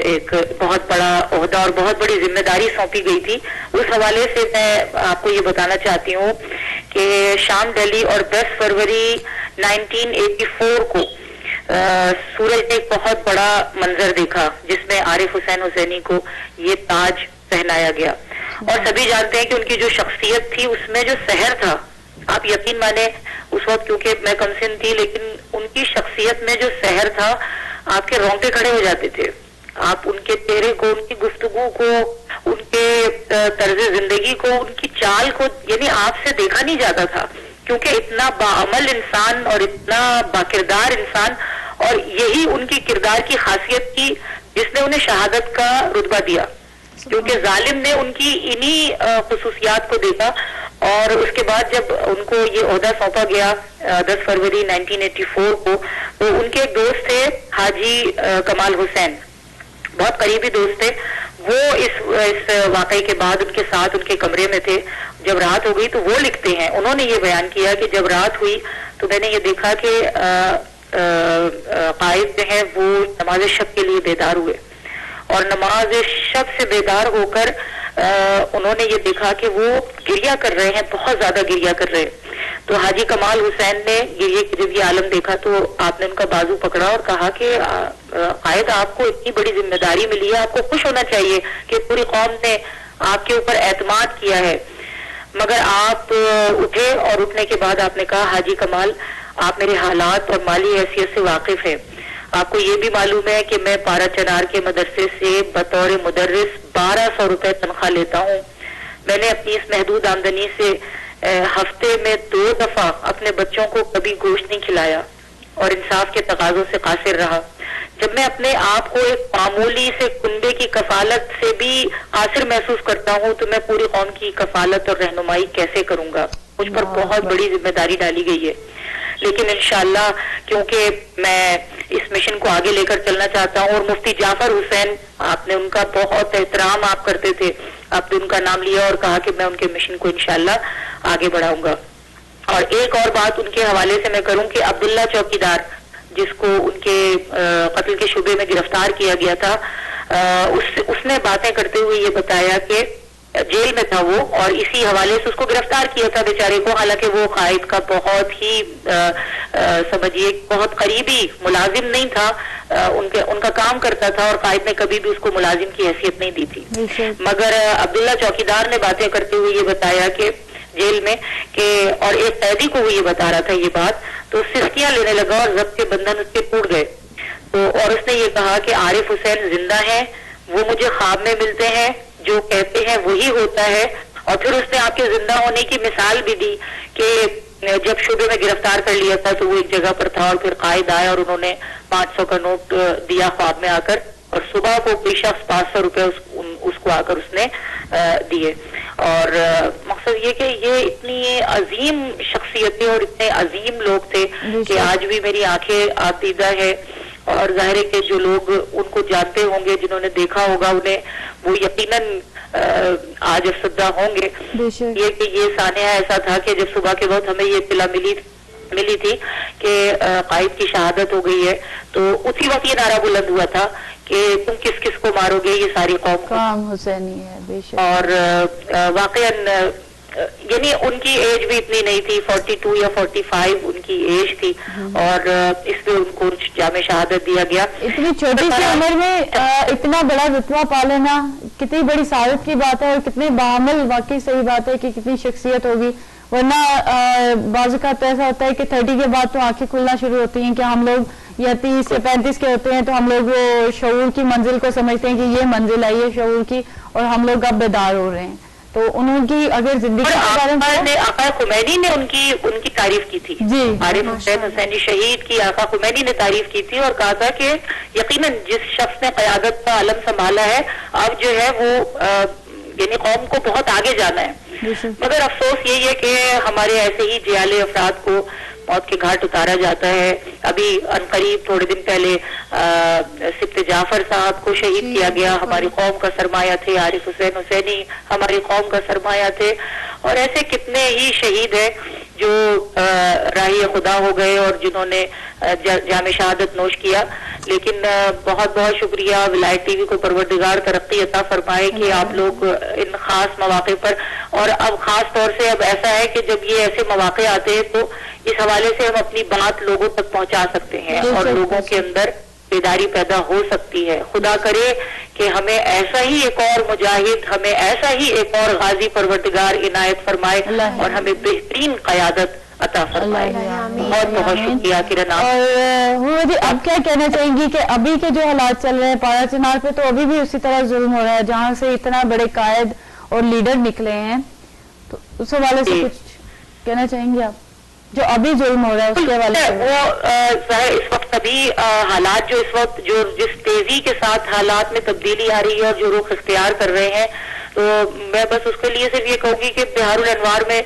ایک بہت بڑا عہدہ اور بہت بڑی ذمہ داری سونپی گئی تھی، اس حوالے سے میں آپ کو یہ بتانا چاہتی ہوں کہ شام دہلی اور 10 فروری 1984 کو سورج نے ایک بہت بڑا منظر دیکھا جس میں عارف حسین حسینی کو یہ تاج پہنایا گیا. اور سبھی جانتے ہیں کہ ان کی جو شخصیت تھی اس میں جو سحر تھا، آپ یقین مانیں اس وقت کیونکہ میں کم سن تھی لیکن ان کی شخصیت میں جو سحر تھا آپ کے رونگٹے کھڑے ہو جاتے تھے. آپ ان کے چہرے کو، ان کی گفتگو کو، ان کے طرز زندگی کو، ان کی چال کو یعنی آپ سے دیکھا نہیں جاتا تھا کیونکہ اتنا باعمل انسان اور اتنا باکردار انسان، اور یہی ان کی کردار کی خاصیت تھی جس نے انہیں شہادت کا رتبہ دیا، کیونکہ ظالم نے ان کی انہی خصوصیات کو دیکھا. اور اس کے بعد جب ان کو یہ عہدہ سونپا گیا 10 فروری 1984 کو، تو ان کے ایک دوست تھے حاجی کمال حسین، بہت قریبی دوست تھے. وہ اس واقعے کے بعد ان کے ساتھ ان کے کمرے میں تھے. جب رات ہو گئی تو وہ لکھتے ہیں، انہوں نے یہ بیان کیا کہ جب رات ہوئی تو میں نے یہ دیکھا کہ قائد جو ہیں وہ نماز شب کے لیے بیدار ہوئے، اور نماز شب سے بیدار ہو کر انہوں نے یہ دیکھا کہ وہ گریہ کر رہے ہیں، بہت زیادہ گریہ کر رہے ہیں. تو حاجی کمال حسین نے جب یہ عالم دیکھا تو آپ نے ان کا بازو پکڑا اور کہا کہ قائد آپ کو اتنی بڑی ذمہ داری ملی ہے، آپ کو خوش ہونا چاہیے کہ پوری قوم نے آپ کے اوپر اعتماد کیا ہے. مگر آپ اٹھے اور اٹھنے کے بعد آپ نے کہا حاجی کمال آپ میرے حالات اور مالی حیثیت سے واقف ہیں، آپ کو یہ بھی معلوم ہے کہ میں پارا چنار کے مدرسے سے بطور مدرس 1200 روپے تنخواہ لیتا ہوں. میں نے اپنی اس محدود آمدنی سے ہفتے میں 2 دفعہ اپنے بچوں کو کبھی گوشت نہیں کھلایا اور انصاف کے تقاضوں سے قاصر رہا. جب میں اپنے آپ کو ایک معمولی سے کنبے کی کفالت سے بھی قاصر محسوس کرتا ہوں تو میں پوری قوم کی کفالت اور رہنمائی کیسے کروں گا؟ مجھ پر بہت بڑی ذمہ داری ڈالی گئی ہے، لیکن انشاءاللہ کیونکہ میں اس مشن کو آگے لے کر چلنا چاہتا ہوں. اور مفتی جعفر حسین، آپ نے ان کا بہت احترام آپ کرتے تھے، آپ نے ان کا نام لیا اور کہا کہ میں ان کے مشن کو انشاءاللہ آگے بڑھاؤں گا. اور ایک اور بات ان کے حوالے سے میں کروں کہ عبداللہ چوکیدار جس کو ان کے قتل کے شبے میں گرفتار کیا گیا تھا، اس نے باتیں کرتے ہوئے یہ بتایا کہ جیل میں تھا وہ، اور اسی حوالے سے اس کو گرفتار کیا تھا بیچارے کو، حالانکہ وہ قائد کا بہت ہی سمجھیے بہت قریبی ملازم نہیں تھا، ان کا کام کرتا تھا اور قائد نے کبھی بھی اس کو ملازم کی حیثیت نہیں دی تھی. مگر عبداللہ چوکیدار نے باتیں کرتے ہوئے یہ بتایا کہ جیل میں کہ، اور ایک قیدی کو وہ یہ بتا رہا تھا یہ بات، تو سسکیاں لینے لگا اور ضبط کے بندھن اس کے ٹوٹ گئے. تو اور اس نے یہ کہا کہ عارف حسین زندہ ہیں، وہ مجھے خواب میں ملتے ہیں، جو کہتے ہیں وہی ہوتا ہے. اور پھر اس نے آپ کے زندہ ہونے کی مثال بھی دی کہ جب شعبے میں گرفتار کر لیا تھا تو وہ ایک جگہ پر تھا اور پھر قائد آیا اور انہوں نے 500 کا نوٹ دیا خواب میں آ کر، اور صبح کو کوئی شخص 500 روپے اس کو آ کر اس نے دیے. اور مقصد یہ کہ یہ اتنی عظیم شخصیتیں اور اتنے عظیم لوگ تھے کہ آج بھی میری آنکھیں آپ دیدہ ہے. اور ظاہر ہے کہ جو لوگ ان کو جانتے ہوں گے، جنہوں نے دیکھا ہوگا انہیں، وہ یقیناً آج افسردہ ہوں گے. یہ کہ یہ سانحہ ایسا تھا کہ جب صبح کے وقت ہمیں یہ اطلاع ملی تھی کہ قائد کی شہادت ہو گئی ہے، تو اسی وقت یہ نعرہ بلند ہوا تھا کہ تم کس کس کو مارو گے، یہ ساری قوم حسینی ہے. اور واقعاً یعنی ان کی ایج بھی اتنی نہیں تھی, 42 یا 45 ان کی ایج تھی, اور اس میں ان کو جامع شہادت دیا گیا. اتنی چھوٹی سی عمر میں اتنا بڑا رتبہ پا لینا کتنی بڑی سعادت کی بات ہے, اور کتنے بعمل, واقعی صحیح بات ہے کہ کتنی شخصیت ہوگی. ورنہ بعض اوقات ایسا ہوتا ہے کہ 30 کے بعد تو آنکھیں کھلنا شروع ہوتی ہیں کہ ہم لوگ یا 30 یا 35 کے ہوتے ہیں تو ہم لوگ وہ شعور کی منزل کو سمجھتے ہیں کہ یہ منزل ہے یہ شعور کی, اور ہم لوگ اب بیدار ہو رہے ہیں. تو انہوں کی اگر زندگی آقا خمینی نے ان کی تعریف کی تھی, عارف حسین حسینی شہید کی آقا خمینی نے تعریف کی تھی, اور کہا تھا کہ یقیناً جس شخص نے قیادت کا علم سنبھالا ہے اب جو ہے وہ یعنی قوم کو بہت آگے جانا ہے. مگر افسوس یہی ہے کہ ہمارے ایسے ہی جیالے افراد کو موت کے گھاٹ اتارا جاتا ہے. ابھی عنقریب تھوڑے دن پہلے سبت جعفر صاحب کو شہید کیا گیا, ہماری قوم کا سرمایہ تھے. عارف حسین حسینی ہماری قوم کا سرمایہ تھے, اور ایسے کتنے ہی شہید ہیں جو راہی خدا ہو گئے اور جنہوں نے جامع شہادت نوش کیا. لیکن بہت بہت شکریہ ولایت ٹی وی کو, پروردگار ترقی عطا فرمائے کہ آپ لوگ ان خاص مواقع پر, اور اب خاص طور سے اب ایسا ہے کہ جب یہ ایسے مواقع آتے ہیں تو اس حوالے سے ہم اپنی بات لوگوں تک پہنچا سکتے ہیں اور لوگوں کے اندر بیداری پیدا ہو سکتی ہے. خدا کرے کہ ہمیں ایسا ہی ایک اور مجاہد, ہمیں ایسا ہی ایک اور غازی پروردگار عنایت فرمائے اور ہمیں بہترین قیادت عطا فرمائے. بہت بہت شکریہ کرن. اور اب کیا کہنا چاہیں گی کہ ابھی کے جو حالات چل رہے ہیں پارا چنار پہ, تو ابھی بھی اسی طرح ظلم ہو رہا ہے جہاں سے اتنا بڑے قائد اور لیڈر نکلے ہیں, تو اس حوالے سے کچھ کہنا چاہیں گے آپ جو ابھی ظلم ہو رہا ہے اس کے حوالے سے؟ وہ اس وقت ابھی حالات جو اس وقت جو جس تیزی کے ساتھ حالات میں تبدیلی آ رہی ہے اور جو رخ اختیار کر رہے ہیں, تو میں بس اس کے لیے صرف یہ کہوں گی کہ بہار الانوار میں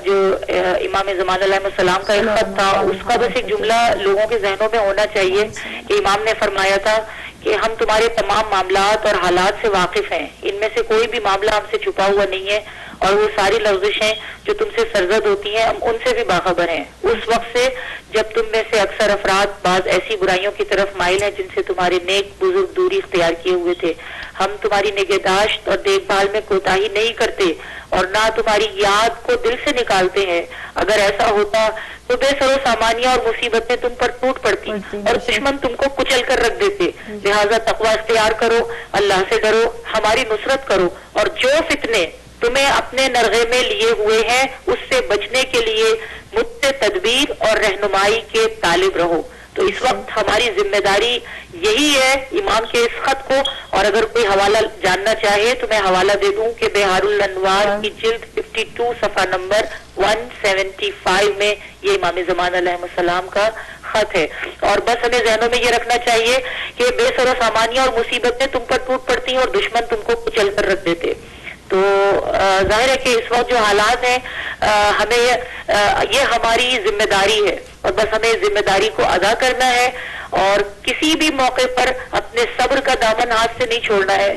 جو امام زمان علیہ السلام کا ایک خط تھا, اس کا بس ایک جملہ لوگوں کے ذہنوں میں ہونا چاہیے کہ امام نے فرمایا تھا کہ ہم تمہارے تمام معاملات اور حالات سے واقف ہیں, ان میں سے کوئی بھی معاملہ ہم سے چھپا ہوا نہیں ہے, اور وہ ساری لغزشیں جو تم سے سرزد ہوتی ہیں ہم ان سے بھی باخبر ہیں. اس وقت سے جب تم میں سے اکثر افراد بعض ایسی برائیوں کی طرف مائل ہیں جن سے تمہارے نیک بزرگ دوری اختیار کیے ہوئے تھے, ہم تمہاری نگہداشت اور دیکھ بھال میں کوتاہی نہیں کرتے اور نہ تمہاری یاد کو دل سے نکالتے ہیں. اگر ایسا ہوتا تو بے سر و سامانیہ اور مصیبتیں تم پر ٹوٹ پڑتی اور دشمن تم کو کچل کر رکھ دیتے. لہٰذا تقوی اختیار کرو, اللہ سے ڈرو, ہماری نصرت کرو, اور جو فتنے تمہیں اپنے نرغے میں لیے ہوئے ہیں اس سے بچنے کے لیے مجھ تدبیر اور رہنمائی کے طالب رہو. تو اس وقت ہماری ذمہ داری یہی ہے امام کے اس خط کو, اور اگر کوئی حوالہ جاننا چاہے تو میں حوالہ دے دوں کہ بہار الانوار کی جلد 52 صفحہ نمبر 175 میں یہ امام زمان علیہ السلام کا خط ہے. اور بس ہمیں ذہنوں میں یہ رکھنا چاہیے کہ بے سر و سامانیہ اور مصیبتیں تم پر ٹوٹ پڑتی ہیں اور دشمن تم کو کچل کر رکھ دیتے. تو ظاہر ہے کہ اس وقت جو حالات ہیں ہمیں یہ ہماری ذمہ داری ہے, اور بس ہمیں ذمہ داری کو ادا کرنا ہے اور کسی بھی موقع پر اپنے صبر کا دامن ہاتھ سے نہیں چھوڑنا ہے,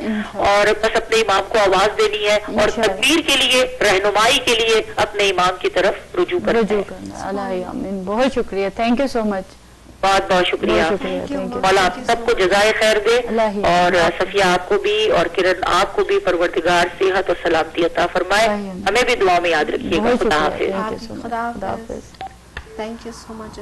اور بس اپنے امام کو آواز دینی ہے اور تدبیر کے لیے, رہنمائی کے لیے اپنے امام کی طرف رجوع کرنا. اللہ آمین. بہت شکریہ, تھینک یو سو مچ. بہت بہت شکریہ. مولا آپ سب کو جزائے خیر دے, اور صفیہ آپ کو بھی اور کرن آپ کو بھی پروردگار صحت اور سلامتی عطا فرمائے. ہمیں بھی دعا میں یاد رکھیے گا. خدا حافظ. خدا حافظ. تھینک یو سو مچ.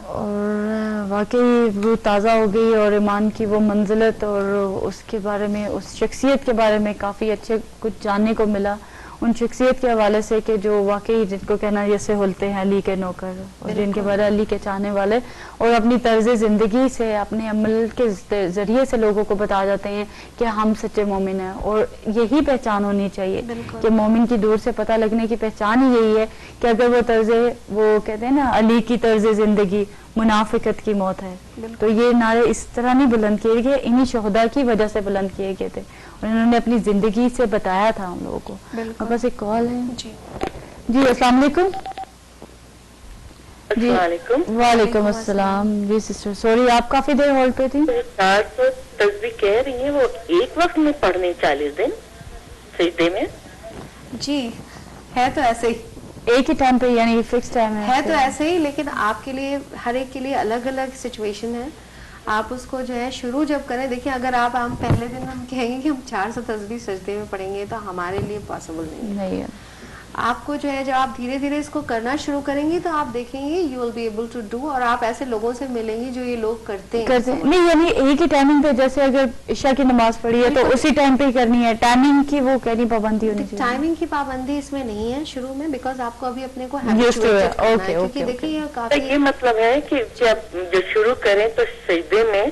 اور واقعی روح تازہ ہو گئی, اور ایمان کی وہ منزلت اور اس کے بارے میں, اس شخصیت کے بارے میں کافی اچھے کچھ جاننے کو ملا ان شخصیت کے حوالے سے کہ جو واقعی جن کو کہنا جیسے ہلتے ہیں علی کے نوکر, اور جن کے بارے علی کے چاہنے والے, اور اپنی طرز زندگی سے اپنے عمل کے ذریعے سے لوگوں کو بتا جاتے ہیں کہ ہم سچے مومن ہیں. اور یہی پہچان ہونی چاہیے کہ مومن کی دور سے پتہ لگنے کی پہچان ہی یہی ہے کہ اگر وہ طرز, وہ کہتے ہیں نا علی کی طرز زندگی منافقت کی موت ہے, تو یہ نعرے اس طرح نہیں بلند کیے گئے, انہی شہداء کی وجہ سے بلند کیے گئے تھے, اور انہوں نے اپنی زندگی سے بتایا تھا ہم لوگوں کو. بس ایک کال ہے. جی السلام علیکم. جی وعلیکم السلام. جی سسٹر سوری آپ کافی دیر ہولڈ پہ تھی. 400 تصویر کہہ رہی ہیں وہ ایک وقت میں پڑھنے 40 دن سجدے میں. جی ہے تو ایسے ہی, ایک ہی ٹائم پہ, یعنی فکس ٹائم ہے تو ایسے ہی, لیکن آپ کے لیے ہر ایک کے لیے الگ الگ سچویشن ہے. آپ اس کو جو ہے شروع جب کریں, دیکھیں اگر آپ ہم پہلے دن ہم کہیں گے کہ ہم 400 تصویر سجدے میں پڑھیں گے تو ہمارے لیے پاسبل نہیں ہے. آپ کو جو ہے جب آپ دھیرے دھیرے اس کو کرنا شروع کریں گی تو آپ دیکھیں گے you will be able to do, اور آپ ایسے لوگوں سے ملیں گی جو یہ لوگ کرتے ہیں. نہیں یعنی ایک ہی ٹائمنگ پہ, جیسے اگر عشاء کی نماز پڑھی ہے تو اسی ٹائم پہ کرنی ہے, ٹائمنگ کی وہ کہنی پابندی ہونی چاہیے. ٹائمنگ کی پابندی اس میں نہیں ہے شروع میں, بیکاز آپ کو ابھی اپنے کو ہیبچویٹ کرنا ہے, کیونکہ دیکھیے یہ کافی یہ مطلب ہے کہ جب شروع کریں تو سجدے میں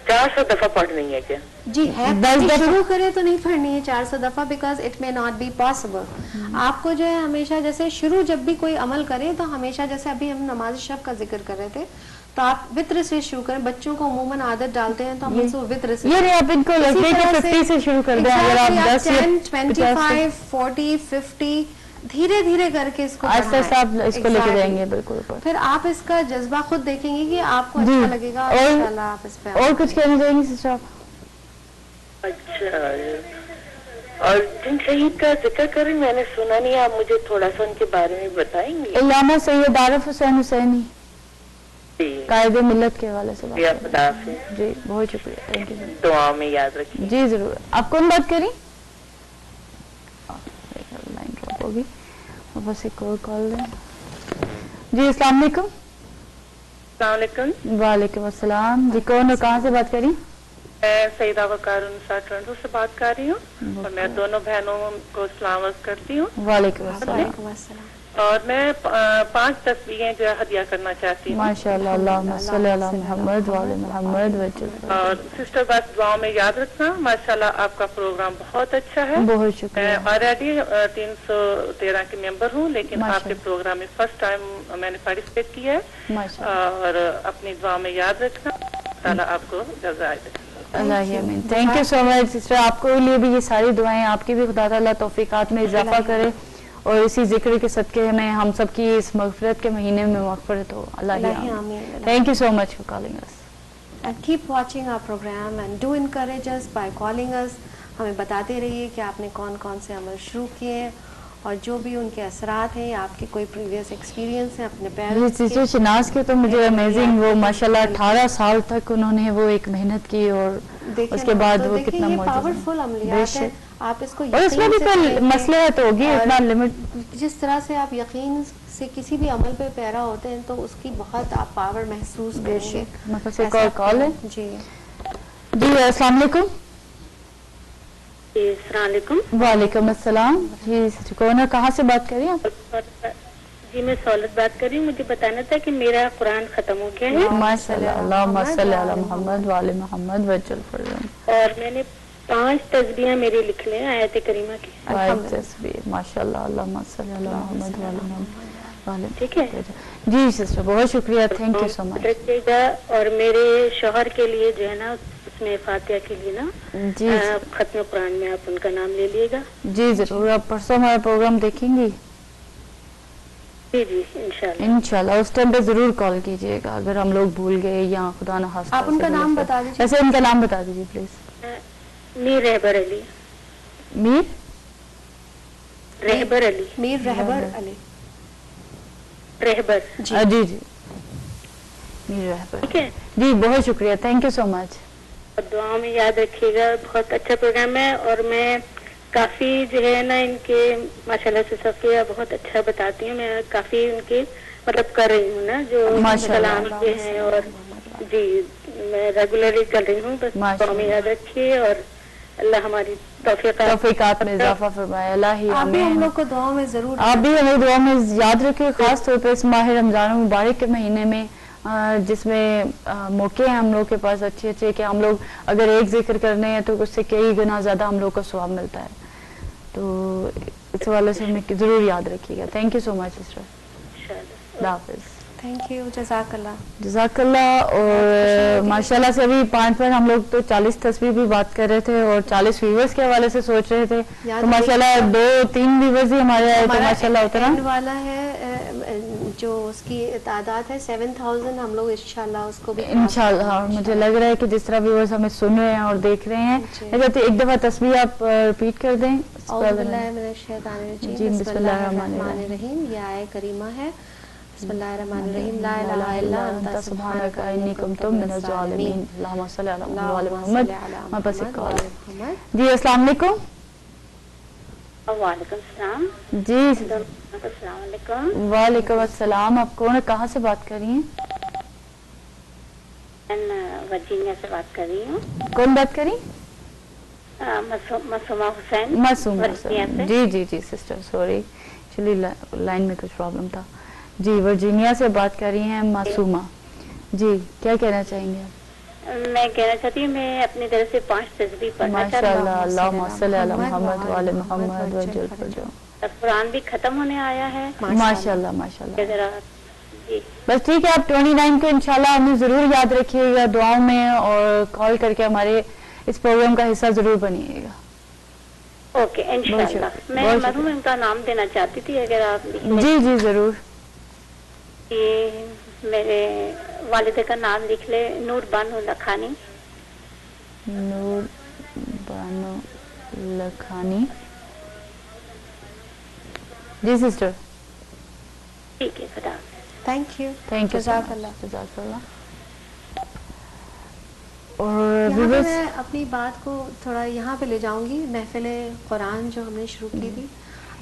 400 دفعہ پڑھنی ہے کیا؟ جی ہے, شروع کریں تو نہیں پڑھنی ہے 400 دفعہ, because it may not be possible. آپ کو جو ہے ہمیشہ جیسے شروع جب بھی کوئی عمل کرے تو ہمیشہ جیسے ابھی ہم نماز شب کا ذکر کر رہے تھے تو آپ وطر سے شروع کریں. بچوں کو عموماً عادت ڈالتے ہیں تو ہم ان سے وطر سے, یہ آپ ان کو لگے کہ 50 سے شروع کر دیں, اگر آپ 10 10 25 40 50 دھیرے دھیرے کر کے اس کو آہستہ آہستہ آپ اس کو لے کے جائیں گے. بالکل, پھر آپ اس کا جذبہ خود دیکھیں گے کہ آپ کو اچھا لگے گا, انشاءاللہ آپ اس پہ. اور کچھ کہنا چاہیں گے سسٹر آپ؟ اچھا, اور جن شہید کا ذکر کریں میں نے سنا نہیں, آپ مجھے تھوڑا سا ان کے بارے میں بتائیں گے؟ علامہ سید عارف حسین حسینی, قائد ملت کے حوالے سے. جی بہت شکریہ, تھینک یو. دعا میں یاد رکھیے. جی ضرور. آپ کون بات کریں؟ لائن ڈراپ ہوگی, بس ایک اور کال دیں. جی السلام علیکم. السلام علیکم. وعلیکم السلام. جی کون اور کہاں سے بات کریں؟ میں سیدہ وقار انصار ٹورنٹو سے بات کر رہی ہوں, اور میں دونوں بہنوں کو سلام عرض کرتی ہوں. وعلیکم السلام. اور میں 5 تصویریں جو ہے ہدیہ کرنا چاہتی ہوں. ماشاء اللہ, اللہم صلی علی محمد وعلی محمد. اور سسٹر بس دعاؤں میں یاد رکھنا, ماشاء اللہ آپ کا پروگرام بہت اچھا ہے. بہت شکریہ. میں آلریڈی 313 کی ممبر ہوں, لیکن آپ کے پروگرام میں فرسٹ ٹائم میں نے پارٹیسپیٹ کیا ہے. اور اپنی دعاؤں میں یاد رکھنا, تعالیٰ آپ کو جزائے دے. اللہ آمین. Thank you so much sister. آپ کو لیے بھی یہ ساری دعائیں, آپ کی بھی خدا تعالیٰ توفیقات میں اضافہ کرے, اور اسی ذکر کے صدقے میں ہم سب کی اس مغفرت کے مہینے میں مغفرت ہو. اللہ آمین. Thank you so much for calling us. And keep watching our program and do encourage us by calling us. ہمیں بتاتے رہیے کہ آپ نے کون کون سے عمل شروع کیے ہیں, اور جو بھی ان کے اثرات ہیں, آپ کے کوئی پریویس ایکسپیرینس ہیں اپنے پیرنٹس کے. سسٹر شناز کے تو مجھے امیزنگ, وہ ماشاءاللہ 18 سال تک انہوں نے وہ ایک محنت کی, اور اس کے بعد وہ کتنا پاورفل عملیات ہیں. آپ اس کو, اور اس میں بھی کوئی مسئلہ تو ہوگی, اتنا لمٹ. جس طرح سے آپ یقین سے کسی بھی عمل پہ پیرا ہوتے ہیں تو اس کی بہت آپ پاور محسوس کریں گے. مطلب ایک اور کال ہے. جی جی السلام علیکم. جی السلام علیکم. وعلیکم السلام. جی کون, کہاں سے بات کر رہی ہیں آپ؟ جی میں سہولت بات کر رہی ہوں. مجھے بتانا تھا کہ میرا قرآن ختم ہو گیا ہے. ماشاء اللہ, اللہم صلی علی محمد وعلی محمد وجل فرزم. اور میں نے 5 تسبیحیں میری لکھ لیں آیت کریمہ کی. 5 تسبیح ماشاء اللہ, اللہم صلی علی محمد وعلی محمد. ٹھیک ہے جی سسٹر, بہت شکریہ, تھینک یو سو مچ. رکھیے گا. اور میرے شوہر کے لیے جو ہے نا, اس میں فاتحہ کے لیے نا جی ختم قرآن میں آپ ان کا نام لے لیے گا. جی ضرور. آپ پرسوں ہمارا پروگرام دیکھیں گی؟ جی جی انشاءاللہ. انشاءاللہ اس ٹائم پہ ضرور کال کیجیے گا اگر ہم لوگ بھول گئے یا خدا نہ خواستہ. آپ ان کا نام بتا دیجیے. ویسے ان کا نام بتا دیجیے پلیز. میر رہبر علی. میر رہبر علی. میر رہبر علی. رہبر. جی جی جی میر رہبر. ٹھیک ہے جی, بہت شکریہ, تھینک یو سو مچ. دعاؤں میں یاد رکھیے گا, بہت اچھا پروگرام ہے. اور میں کافی جو ہے نا ان کے ماشاءاللہ سے سب کے بہت اچھا بتاتی ہوں. میں کافی ان کے مطلب کر رہی ہوں نا جو کلام کے ہیں, اور جی میں ریگولرلی کر رہی ہوں. بس دعاؤں میں یاد رکھیے, اور اللہ ہماری توفیقات میں اضافہ فرمائے. اللہ ہی آمین. ہم لوگ کو دعاؤں میں ضرور, آپ بھی ہمیں دعا میں یاد رکھیں, خاص طور پہ اس ماہ رمضان مبارک کے مہینے میں, جس میں موقع ہیں ہم لوگ کے پاس اچھے کہ ہم لوگ اگر ایک ذکر کرنے ہیں تو اس سے کئی گنا زیادہ ہم لوگ کو ثواب ملتا ہے. تو اس حوالے سے ہمیں ضرور یاد رکھیے گا. Thank you so much sister. اللہ حافظ. Thank you. جزاک اللہ. جزاک اللہ. اور ماشاءاللہ سے ابھی 5 پر ہم لوگ تو 40 تصویر بھی بات کر رہے تھے, اور 40 ویورز کے حوالے سے سوچ رہے تھے, تو ماشاءاللہ 2-3 ویورز ہی ہمارے آئے تھے ماشاءاللہ. اتنا والا ہے جو اس کی تعداد ہے 7000. ہم لوگ انشاءاللہ اس کو بھی انشاءاللہ. اور مجھے لگ رہا ہے کہ جس طرح ویورز ہمیں سن رہے ہیں اور دیکھ رہے ہیں, ایک دفعہ تصویر آپ ریپیٹ کر دیں. اعوذ باللہ من الشیطان الرجیم. بسم اللہ الرحمن الرحیم. یہ آیت کریمہ ہے. بسم اللہ الرحمن الرحیم. لا الہ الا انت سبحانک انی کنت من الظالمین. اللہم صلی علی محمد. ہمارے پاس ایک کال ہے. جی السلام علیکم. وعلیکم السلام. جی السلام علیکم. وعلیکم السلام. آپ کون ہے, کہاں سے بات کر رہی ہیں؟ میں ورجینیا سے بات کر رہی ہوں. کون بات کری؟ معصومہ حسین. معصومہ حسین. جی جی جی سسٹر, سوری ایکچولی لائن میں کچھ پرابلم تھا. جی ورجینیا سے بات کر رہی ہیں معصومہ. جی کیا کہنا چاہیں گے؟ میں کہنا چاہتی ہوں, میں اپنی طرف سے 5 تسبیح پڑھنا چاہتی ہوں. ماشاءاللہ, اللہم صلی علی محمد وعلی محمد وجل فرجو. قرآن بھی ختم ہونے آیا ہے. ماشاءاللہ ماشاءاللہ. ذرا جی بس ٹھیک ہے, آپ 29 کو انشاءاللہ ہمیں ضرور یاد رکھیے گا دعاؤں میں, اور کال کر کے ہمارے اس پروگرام کا حصہ ضرور بنیے گا. اوکے انشاءاللہ. میں مرحوم ان کا نام دینا چاہتی تھی, اگر آپ. جی جی ضرور. یہ میرے والدہ کا نام لکھ لے, نور بانو لکھانی. نور بانو لکھانی. جی سسٹر. ٹھیک ہے, خدا. Thank you. Thank you. جزاک اللہ. جزاک اللہ. اور یہاں پہ میں اپنی بات کو تھوڑا یہاں پہ لے جاؤں گی. محفل قرآن جو ہم نے شروع کی تھی,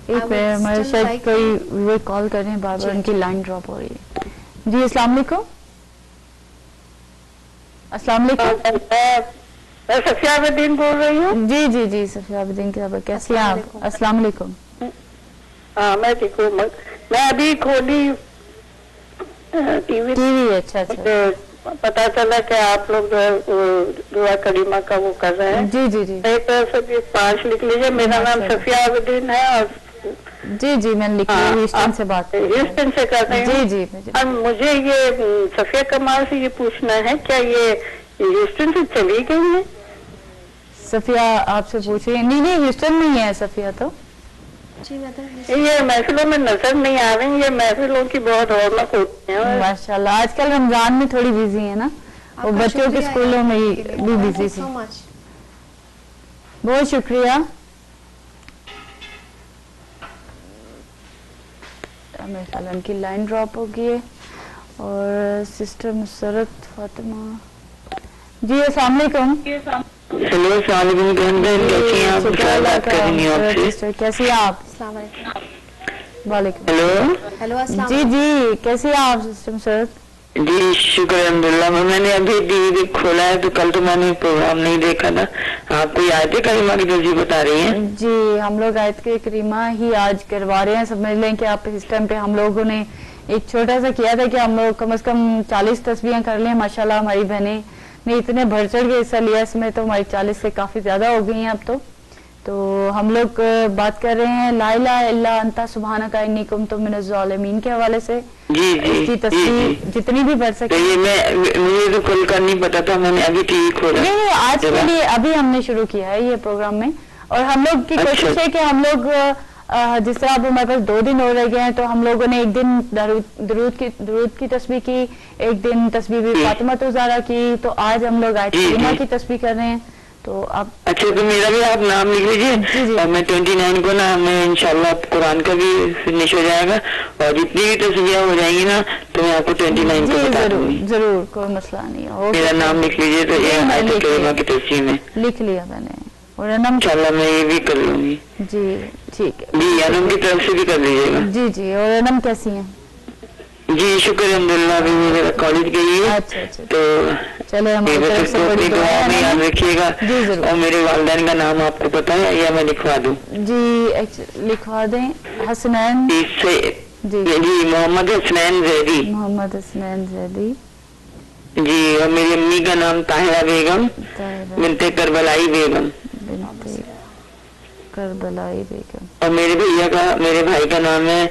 ایک منٹ, ہمارے شاید کوئی وہ کال کر رہے ہیں بار بار, ان کی لائن ڈراپ ہو رہی ہے. جی السلام علیکم. السلام علیکم. میں صفیہ عابدین بول رہی ہوں. جی جی جی صفیہ عابدین کی خبر, کیسی ہیں آپ؟ السلام علیکم. ہاں میں ٹھیک ہوں. میں ابھی کھولی ٹی وی. اچھا اچھا. پتا چلا کہ آپ لوگ جو ہے دعا کریمہ کا وہ کر رہے ہیں. جی جی جی. ایک طرف سے بھی 5 لکھ لیجیے. میرا نام صفیہ عابدین ہے, اور جی جی میں نے لکھی, ہیوسٹن سے بات ہیوسٹن سے کر رہی ہوں. جی جی. اور مجھے یہ صفیہ کمال سے یہ پوچھنا ہے, کیا یہ ہیوسٹن سے چلی گئی ہے؟ صفیہ آپ سے پوچھ رہی ہیں؟ نہیں نہیں, ہیوسٹن میں ہی ہے صفیہ تو. یہ محفلوں میں نظر نہیں آ رہی. یہ محفلوں کی بہت رونق ہوتی ہے. ماشاءاللہ, آج کل رمضان میں تھوڑی بزی ہے نا, وہ بچوں کے اسکولوں میں بھی بزی تھی. بہت شکریہ. میرے خیال ان کی لائن ڈراپ ہو گئی ہے. اور سسٹر مسرت فاطمہ. جی السلام علیکم. ہیلو السلام علیکم. کیسی ہیں آپ؟ السلام علیکم. وعلیکم. ہیلو السلام. جی جی کیسی ہیں آپ سسٹر مسرت؟ جی شکر الحمدللہ. میں نے ابھی ٹی وی کھولا ہے, تو کل تو میں نے پروگرام نہیں دیکھا تھا. آپ کوئی آیت کریمہ کی ترجیح بتا رہی ہیں؟ جی ہم لوگ آیت کریمہ ہی آج کروا رہے ہیں. سمجھ لیں کہ آپ اس ٹائم پہ ہم لوگوں نے ایک چھوٹا سا کیا تھا کہ ہم لوگ کم از کم 40 تسبیحیں کر لیں. ماشاءاللہ ہماری بہنیں نے اتنے بڑھ چڑھ کے حصہ لیا اس میں, تو ہماری 40 سے کافی زیادہ ہو گئی ہیں اب. تو ہم لوگ بات کر رہے ہیں لا الہ الا انت سبحانک انی کنت من الظالمین کے حوالے سے. اس کی تسبیح جتنی بھی بڑھ سکے. مجھے تو کل کا نہیں پتا تھا, میں نے ابھی ٹی وی کھولا. نہیں آج کے لیے ابھی ہم نے شروع کیا ہے یہ پروگرام میں, اور ہم لوگ کی کوشش ہے کہ ہم لوگ جس طرح اب ہمارے پاس 2 دن ہو رہ گئے ہیں, تو ہم لوگوں نے ایک دن درود کی تسبیح کی, ایک دن تسبیح فاطمۃ الزہرا کی, تو آج ہم لوگ آیت کریمہ کی تسبیح کر رہے ہیں. تو آپ اچھا, تو میرا بھی آپ نام لکھ لیجیے. اور میں 29 کو نا میں انشاءاللہ قرآن کا بھی فنش ہو جائے گا, اور جتنی بھی تصویریں ہو جائیں گی نا تو میں آپ کو 29 کو بتا دوں گی. ضرور, کوئی مسئلہ نہیں. میرا نام لکھ لیجیے تو یہ آیت کریمہ کی تفسیر میں لکھ لیا میں نے. اور انشاءاللہ میں یہ بھی کر لوں گی. جی ٹھیک ہے. جی انم کی طرف سے بھی کر لیجیے گا. جی جی. اور انم کیسی ہیں؟ جی شکر الحمدللہ. ابھی میرے کالج گئی ہے. اچھا تو چلے ہماری طرف سے بڑی دعا میں یاد رکھیے گا. جی ضرور. اور میرے والدین کا نام آپ کو پتا ہے یا میں لکھوا دوں؟ جی لکھوا دیں. حسنین. جی محمد حسنین زیدی. محمد حسنین زیدی. جی. اور میری امی کا نام طاہرہ بیگم بنت کربلائی بیگم. کربلائی بیگم. اور میرے بھائی کا نام ہے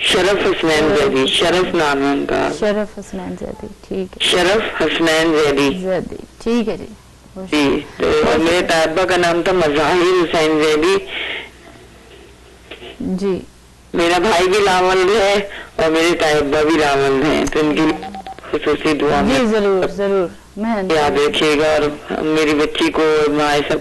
شرف حسنین زیدی. شرف نام ہے ان کا. شرف حسنین زیدی. ٹھیک ہے. شرف حسنین زیدی. ٹھیک ہے. جی جی. اور میرے طیبہ کا نام تھا مظاہر حسین زیدی. جی. میرا بھائی بھی لاول ہے اور میرے طیبہ بھی لاول ہیں, تو ان کی خصوصی دعا میں ضرور ضرور یاد رکھیے گا. اور میری بچی کو ماں سب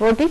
40।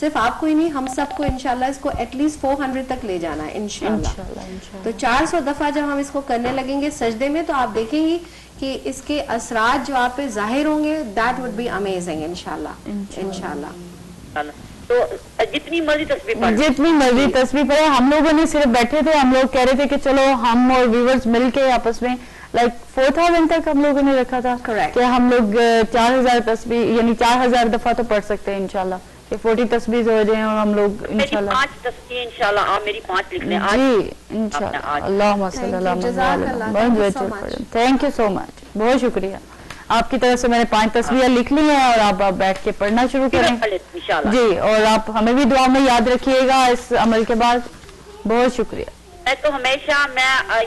صرف آپ کو ہی نہیں ہم سب کو انشاءاللہ اس کو ایٹ لیسٹ 400 تک لے جانا ہے انشاءاللہ. تو 400 دفعہ جب ہم اس کو کرنے لگیں گے سجدے میں تو آپ دیکھیں گی کہ اس کے اثرات جو آپ پہ ظاہر ہوں گے. دیٹ وڈ بی امیزنگ انشاءاللہ. تو جتنی مرضی تصویر پڑھے. ہم لوگوں نے صرف بیٹھے تھے, ہم لوگ کہہ رہے تھے کہ چلو ہم اور ویورز مل کے آپس میں 4000 تک ہم لوگوں نے رکھا تھا کہ ہم لوگ 4000 تصویر یعنی 4000 دفعہ تو پڑھ سکتے ہیں انشاءاللہ, کہ 40 تصویر ہو جائیں اور ہم لوگ انشاءاللہ 5 تصویر انشاءاللہ آپ میری 5 لکھ لیں جی انشاءاللہ. اللہم صلی اللہ علیہ وسلم. تھینک یو سو مچ, بہت شکریہ. آپ کی طرف سے میں نے 5 تصویریں لکھ لی ہیں اور آپ بیٹھ کے پڑھنا شروع کریں جی, اور آپ ہمیں بھی دعا میں یاد رکھیے گا اس عمل کے بعد. بہت شکریہ. میں تو ہمیشہ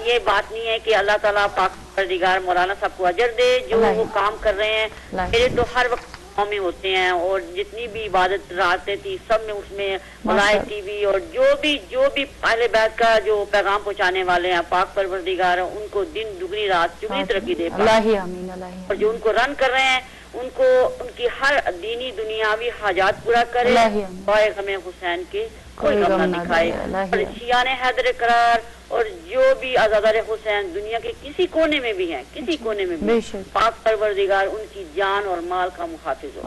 یہ بات نہیں ہے کہ اللہ تعالیٰ پاک پروردگار مولانا صاحب کو اجر دے جو وہ کام کر رہے ہیں. میرے تو ہر وقت میں ہوتے ہیں اور جتنی بھی عبادت راتیں تھی سب میں اس میں ملائے ٹی وی اور جو بھی اہل بیت کا جو پیغام پہنچانے والے ہیں پاک پروردگار ان کو دن دگنی رات چگنی ترقی دے. اور جو ان کو رن کر رہے ہیں ان کو ان کی ہر دینی دنیاوی حاجات پورا کرے. غم حسین کے کوئی غم نہ دکھائے. اور شیعان حیدر قرار اور جو بھی آزادار حسین دنیا کے کسی کونے میں بھی ہیں پاک پروردگار ان کی جان اور مال کا محافظ ہو.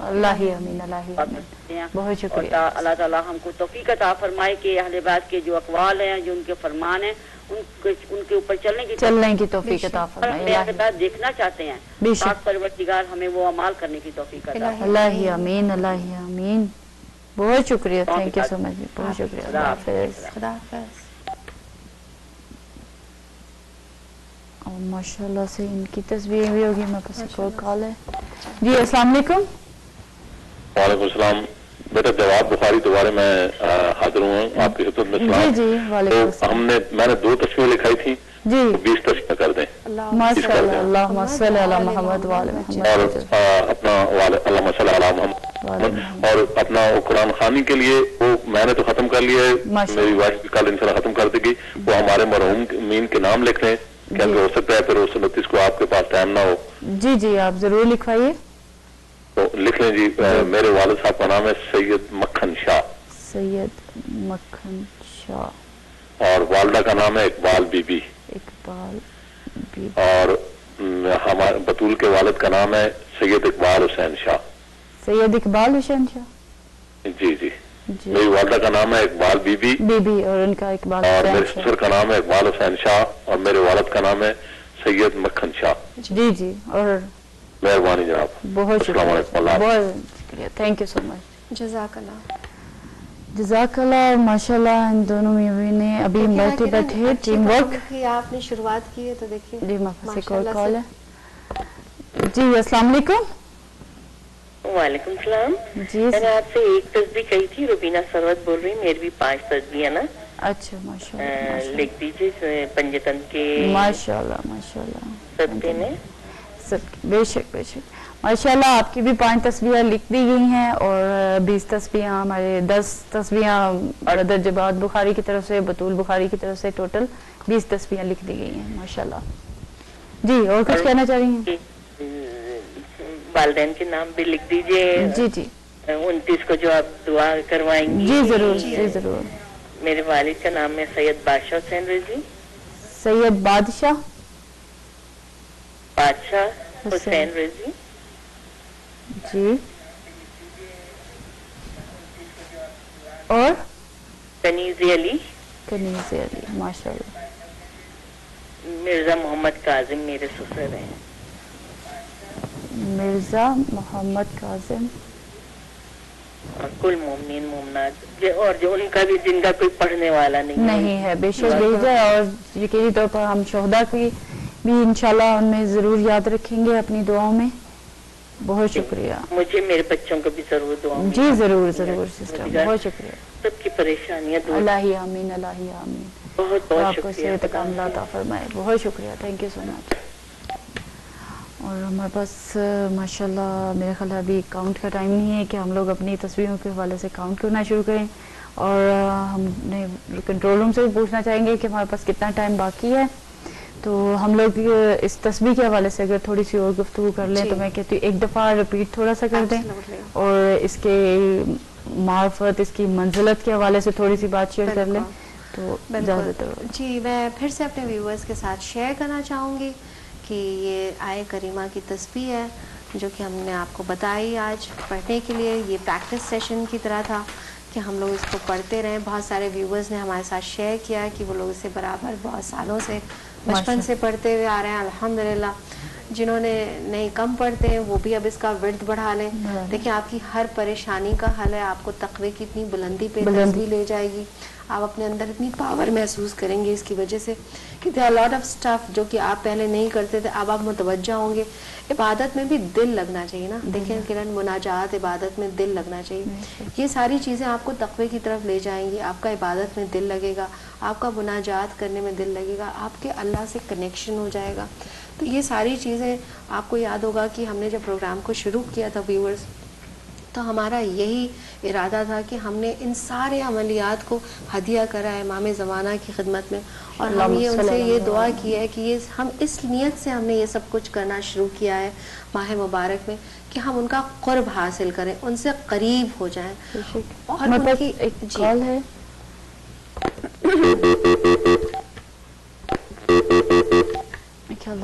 بہت شکریہ. اللہ تعالیٰ ہم کو توفیق عطا فرمائے کہ اہل بیت کے جو اقوال ہیں جو ان کے فرمان ہیں ان کے اوپر چلنے کی توفیق عطا فرمائے. اہل بیت دیکھنا چاہتے ہیں پاک پروردگار ہمیں وہ عمال کرنے کی توفیق عطا فرمائے. اللہ آمین, اللہ آمین. بہت شکریہ. تھینک یو سو مچ. بہت شکریہ. خدا حافظ. اور ماشاءاللہ سے ان کی تصویریں بھی ہوگی. میرے پاس ایک اور کال ہے. جی السلام علیکم. وعلیکم السلام. بیٹا جواد بخاری دوبارہ میں حاضر ہوں آپ کی خدمت میں. سلام. جی وعلیکم السلام. میں نے 2 تصویریں لکھائی تھی جی 20 تصویر کر دیں ماشاءاللہ. اللہم صلی علی محمد وعلی محمد. اور اپنا اللہم صلی علی محمد اور اپنا قرآن خوانی کے لیے وہ میں نے تو ختم کر لیا ہے. میری وائف بھی کل انشاءاللہ ختم کر دے گی. وہ ہمارے مرحوم مین کے نام لکھ لیں کیونکہ ہو سکتا ہے پھر اس 29 کو آپ کے پاس ٹائم نہ ہو. جی آپ ضرور لکھوائیے. تو لکھ لیں جی. میرے والد صاحب کا نام ہے سید مکھن شاہ. سید مکھن شاہ. اور والدہ کا نام ہے اقبال بی بی. اقبال بی. اور ہمارے بطول کے والد کا نام ہے سید اقبال حسین شاہ. سید اقبال حسین شاہ. جی میری والدہ کا نام ہے اقبال بی بی اور ان کا اقبال اور میرے سسر کا نام ہے اقبال حسین شاہ اور میرے والد کا نام ہے سید مکھن شاہ. جی اور مہربانی جناب. بہت شکریہ. تھینک یو سو مچ. جزاک اللہ. ماشاء اللہ ان دونوں میوی نے ابھی بیٹھے ٹیم ورک آپ نے شروعات کی ہے تو دیکھیے. جی میرے پاس ایک اور کال ہے. جی السلام علیکم. وعلیکم السلام. جی میں نے آپ سے ایک تصویر کہی تھی. روبینہ سروت بول رہی. میری بھی 5 تصویر ہے نا. اچھا ماشاءاللہ. لکھ دیجیے پنجتن کے ماشاءاللہ صدقے میں. بے شک ماشاءاللہ. آپ کی بھی 5 تصویریں لکھ دی گئی ہیں اور 20 تصویریں ہمارے 10 تصویریں برادر جواد بخاری کی طرف سے بطول بخاری کی طرف سے ٹوٹل 20 تصویریں لکھ دی گئی ہیں ماشاءاللہ. جی اور کچھ کہنا چاہ رہی ہیں؟ والدین کے نام بھی لکھ دیجیے. جی 29 کو جو آپ دعا کروائیں گی. جی ضرور. میرے والد کا نام ہے سید بادشاہ حسین رضوی. سید بادشاہ حسین رضوی. جی اور کنیزی علی. ماشاءاللہ. مرزا محمد کاظم میرے سسر ہیں. مرزا محمد کاظم. اور کل مومنین مومنات اور جو ان کا بھی جن کا کوئی پڑھنے والا نہیں ہے بے شک بھیجا. اور یقینی طور پر ہم شہداء کی بھی انشاءاللہ ان میں ضرور یاد رکھیں گے اپنی دعاؤں میں. بہت شکریہ. مجھے میرے بچوں کو بھی ضرور دعاؤں میں. جی ضرور سسٹر. بہت شکریہ. سب کی پریشانیاں دور. اللہ آمین. بہت آپ کو صحت کاملہ عطا فرمائے. بہت شکریہ. تھینک یو سو مچ. اور ہمارے پاس ماشاءاللہ میرے خیال ابھی کاؤنٹ کا ٹائم نہیں ہے کہ ہم لوگ اپنی تصویروں کے حوالے سے کاؤنٹ کرنا شروع کریں. اور ہم نے کنٹرول روم سے بھی پوچھنا چاہیں گے کہ ہمارے پاس کتنا ٹائم باقی ہے. تو ہم لوگ اس تسبیح کے حوالے سے اگر تھوڑی سی اور گفتگو کر لیں تو میں کہتی ہوں ایک دفعہ ریپیٹ تھوڑا سا کر دیں اور اس کے معرفت اس کی منزلت کے حوالے سے تھوڑی سی بات شیئر کر لیں تو زیادہ. جی میں پھر سے اپنے ویورز کے ساتھ شیئر کرنا چاہوں گی کہ یہ آئے کریمہ کی تسبیح ہے جو کہ ہم نے آپ کو بتائی آج پڑھنے کے لیے. یہ پریکٹس سیشن کی طرح تھا کہ ہم لوگ اس کو پڑھتے رہیں. بہت سارے ویورز نے ہمارے ساتھ شیئر کیا ہے کہ وہ لوگ اسے برابر بہت سالوں سے بچپن سے پڑھتے ہوئے آ رہے ہیں الحمدللہ. جنہوں نے نہیں کم پڑھتے ہیں وہ بھی اب اس کا ورد بڑھا لیں. دیکھیں آپ کی ہر پریشانی کا حل ہے. آپ کو تقوی کی اتنی بلندی پہ تسبیح لے جائے گی. آپ اپنے اندر اتنی پاور محسوس کریں گے اس کی وجہ سے کہ there are lot of stuff جو کہ آپ پہلے نہیں کرتے تھے اب آپ متوجہ ہوں گے. عبادت میں بھی دل لگنا چاہیے نا. دیکھیں کرن مناجات عبادت میں دل لگنا چاہیے. یہ ساری چیزیں آپ کو تقوی کی طرف لے جائیں گی. آپ کا عبادت میں دل لگے گا, آپ کا مناجات کرنے میں دل لگے گا, آپ کے اللہ سے کنیکشن ہو جائے گا. تو یہ ساری چیزیں آپ کو یاد ہوگا کہ ہم نے جب پروگرام کو شروع کیا تھا ویورز تو ہمارا یہی ارادہ تھا کہ ہم نے ان سارے عملیات کو ہدیہ کرا ہے امام زمانہ کی خدمت میں. اور ہم یہ ان سے یہ دعا کی ہے کہ یہ ہم اس نیت سے ہم نے یہ سب کچھ کرنا شروع کیا ہے ماہ مبارک میں کہ ہم ان کا قرب حاصل کریں, ان سے قریب ہو جائیں. اور ان کی کال ہے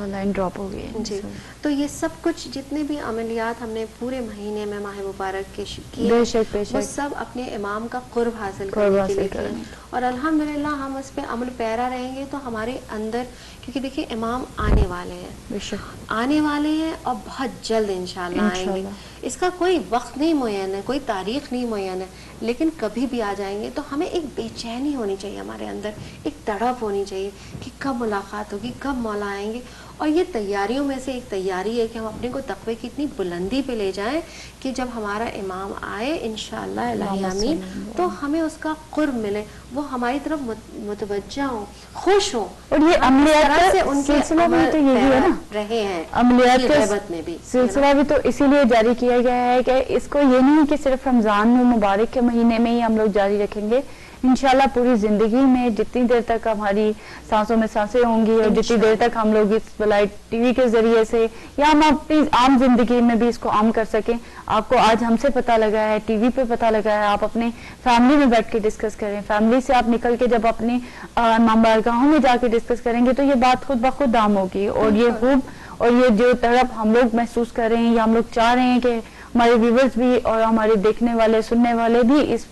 لائن ڈراپ ہو گئی جی. تو یہ سب کچھ جتنے بھی عملیات ہم نے پورے مہینے میں ماہ مبارک کے کیے وہ سب اپنے امام کا قرب حاصل کرنے کے لیے کیے. اور الحمدللہ ہم اس پہ عمل پیرا رہیں گے تو ہمارے اندر, کیونکہ دیکھیں امام آنے والے ہیں اور بہت جلد انشاءاللہ آئیں گے. اس کا کوئی وقت نہیں معین ہے, کوئی تاریخ نہیں معین ہے, لیکن کبھی بھی آ جائیں گے. تو ہمیں ایک بے چینی ہونی چاہیے ہمارے اندر, ایک تڑپ ہونی چاہیے کہ کب ملاقات ہوگی, کب مولا آئیں گے. اور یہ تیاریوں میں سے ایک تیاری ہے کہ ہم اپنے کو تقوی کی اتنی بلندی پہ لے جائیں کہ جب ہمارا امام آئے انشاءاللہ الہی آمین تو ہمیں اس کا قرب ملے, وہ ہماری طرف متوجہ ہوں, خوش ہوں. اور یہ عملیات سے ان کے سلسلہ بھی تو یہی ہے نا, رہے ہیں عملیات کے میں بھی سلسلہ بھی تو اسی لیے جاری کیا گیا ہے کہ اس کو یہ نہیں کہ صرف رمضان مبارک کے مہینے میں ہی ہم لوگ جاری رکھیں گے. انشاءاللہ پوری زندگی میں جتنی دیر تک ہماری سانسوں میں سانسیں ہوں گی اور جتنی دیر تک ہم لوگ اس بلائی ٹی وی کے ذریعے سے یا ہم اپنی عام زندگی میں بھی اس کو عام کر سکیں. آپ کو آج ہم سے پتہ لگا ہے, ٹی وی پہ پتہ لگا ہے, آپ اپنے فیملی میں بیٹھ کے ڈسکس کریں. فیملی سے آپ نکل کے جب اپنی امام بارگاہوں میں جا کے ڈسکس کریں گے تو یہ بات خود بخود عام ہوگی. اور یہ خوب اور یہ جو طرف ہم لوگ محسوس کر رہے ہیں یا ہم لوگ چاہ رہے ہیں کہ ہمارے ویورز بھی اور ہمارے دیکھنے والے سننے والے بھی اس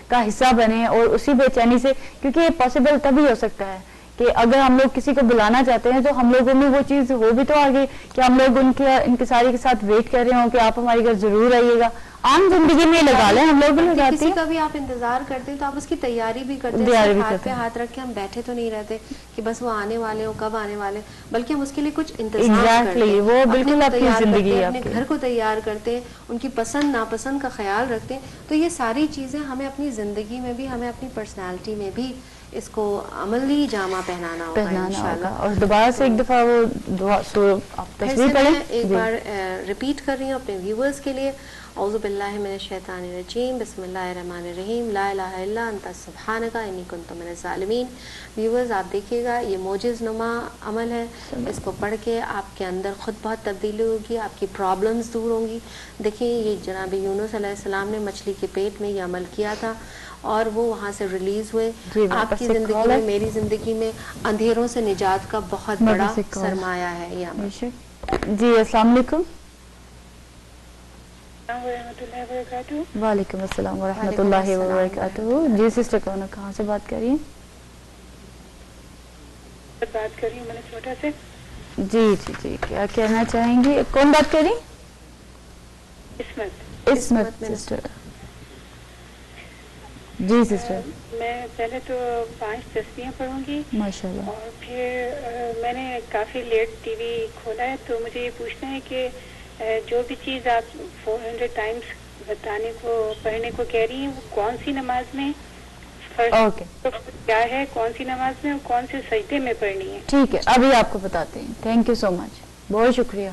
کا حصہ بنے اور اسی بے چینی سے, کیونکہ یہ پاسبل تبھی ہو سکتا ہے کہ اگر ہم لوگ کسی کو بلانا چاہتے ہیں تو ہم لوگوں میں وہ چیز ہو بھی تو آگے کہ ہم لوگ ان کے انکساری کے ساتھ ویٹ کر رہے ہوں کہ آپ ہمارے گھر ضرور آئیے گا. عام زندگی میں لگا لیں, ہم لوگ بھی لگاتے ہیں. کسی کا بھی آپ انتظار کرتے ہیں تو آپ اس کی تیاری بھی کرتے ہیں. ہاتھ پہ ہاتھ رکھ کے ہم بیٹھے تو نہیں رہتے کہ بس وہ آنے والے ہوں, کب آنے والے, بلکہ ہم اس کے لیے کچھ انتظام کرتے ہیں. وہ بالکل اپنی زندگی اپنے گھر کو تیار کرتے ہیں, ان کی پسند ناپسند کا خیال رکھتے ہیں. تو یہ ساری چیزیں ہمیں اپنی زندگی میں بھی, ہمیں اپنی پرسنالٹی میں بھی اس کو عملی جامہ پہنانا ہوگا. اور دوبارہ سے ایک دفعہ وہ دعا ایک بار ریپیٹ کر رہی ہوں اپنے ویورز کے لیے. اعوذ باللہ من الشیطان الرجیم, بسم اللہ الرحمن الرحیم, لا الہ الا انت سبحانک انی کنت من الظالمین. ویورز آپ دیکھیے گا یہ معجز نما عمل ہے, اس کو پڑھ کے آپ کے اندر خود بہت تبدیلی ہوگی, آپ کی پرابلمز دور ہوں گی. دیکھیں یہ جناب یونس علیہ السلام نے مچھلی کے پیٹ میں یہ عمل کیا تھا اور وہ وہاں سے ریلیز ہوئے. آپ کی زندگی میں, میری زندگی میں اندھیروں سے نجات کا بہت بڑا سرمایہ ہے یہ عمل. جی السلام علیکم. وعلیکم السلام ورحمۃ اللہ وبرکاتہ. جی سسٹر کون, کہاں سے بات کر رہی ہیں؟ بات کر رہی ہوں میں نے چھوٹا سے. جی جی جی, کیا کہنا چاہیں گی؟ کون بات کر رہی؟ عصمت سسٹر. جی سسٹر. میں پہلے تو 5 تسبیحیں پڑھوں گی ماشاءاللہ, اور پھر میں نے کافی لیٹ ٹی وی کھولا ہے تو مجھے یہ پوچھنا ہے کہ جو بھی چیز آپ 400 ٹائمز بتانے کو پڑھنے کو کہہ رہی ہیں وہ کون سی نماز میں کیا ہے, کون سی نماز میں اور کون سے سجدے میں پڑھنی ہے؟ ٹھیک ہے ابھی آپ کو بتاتے ہیں. تھینک یو سو مچ, بہت شکریہ.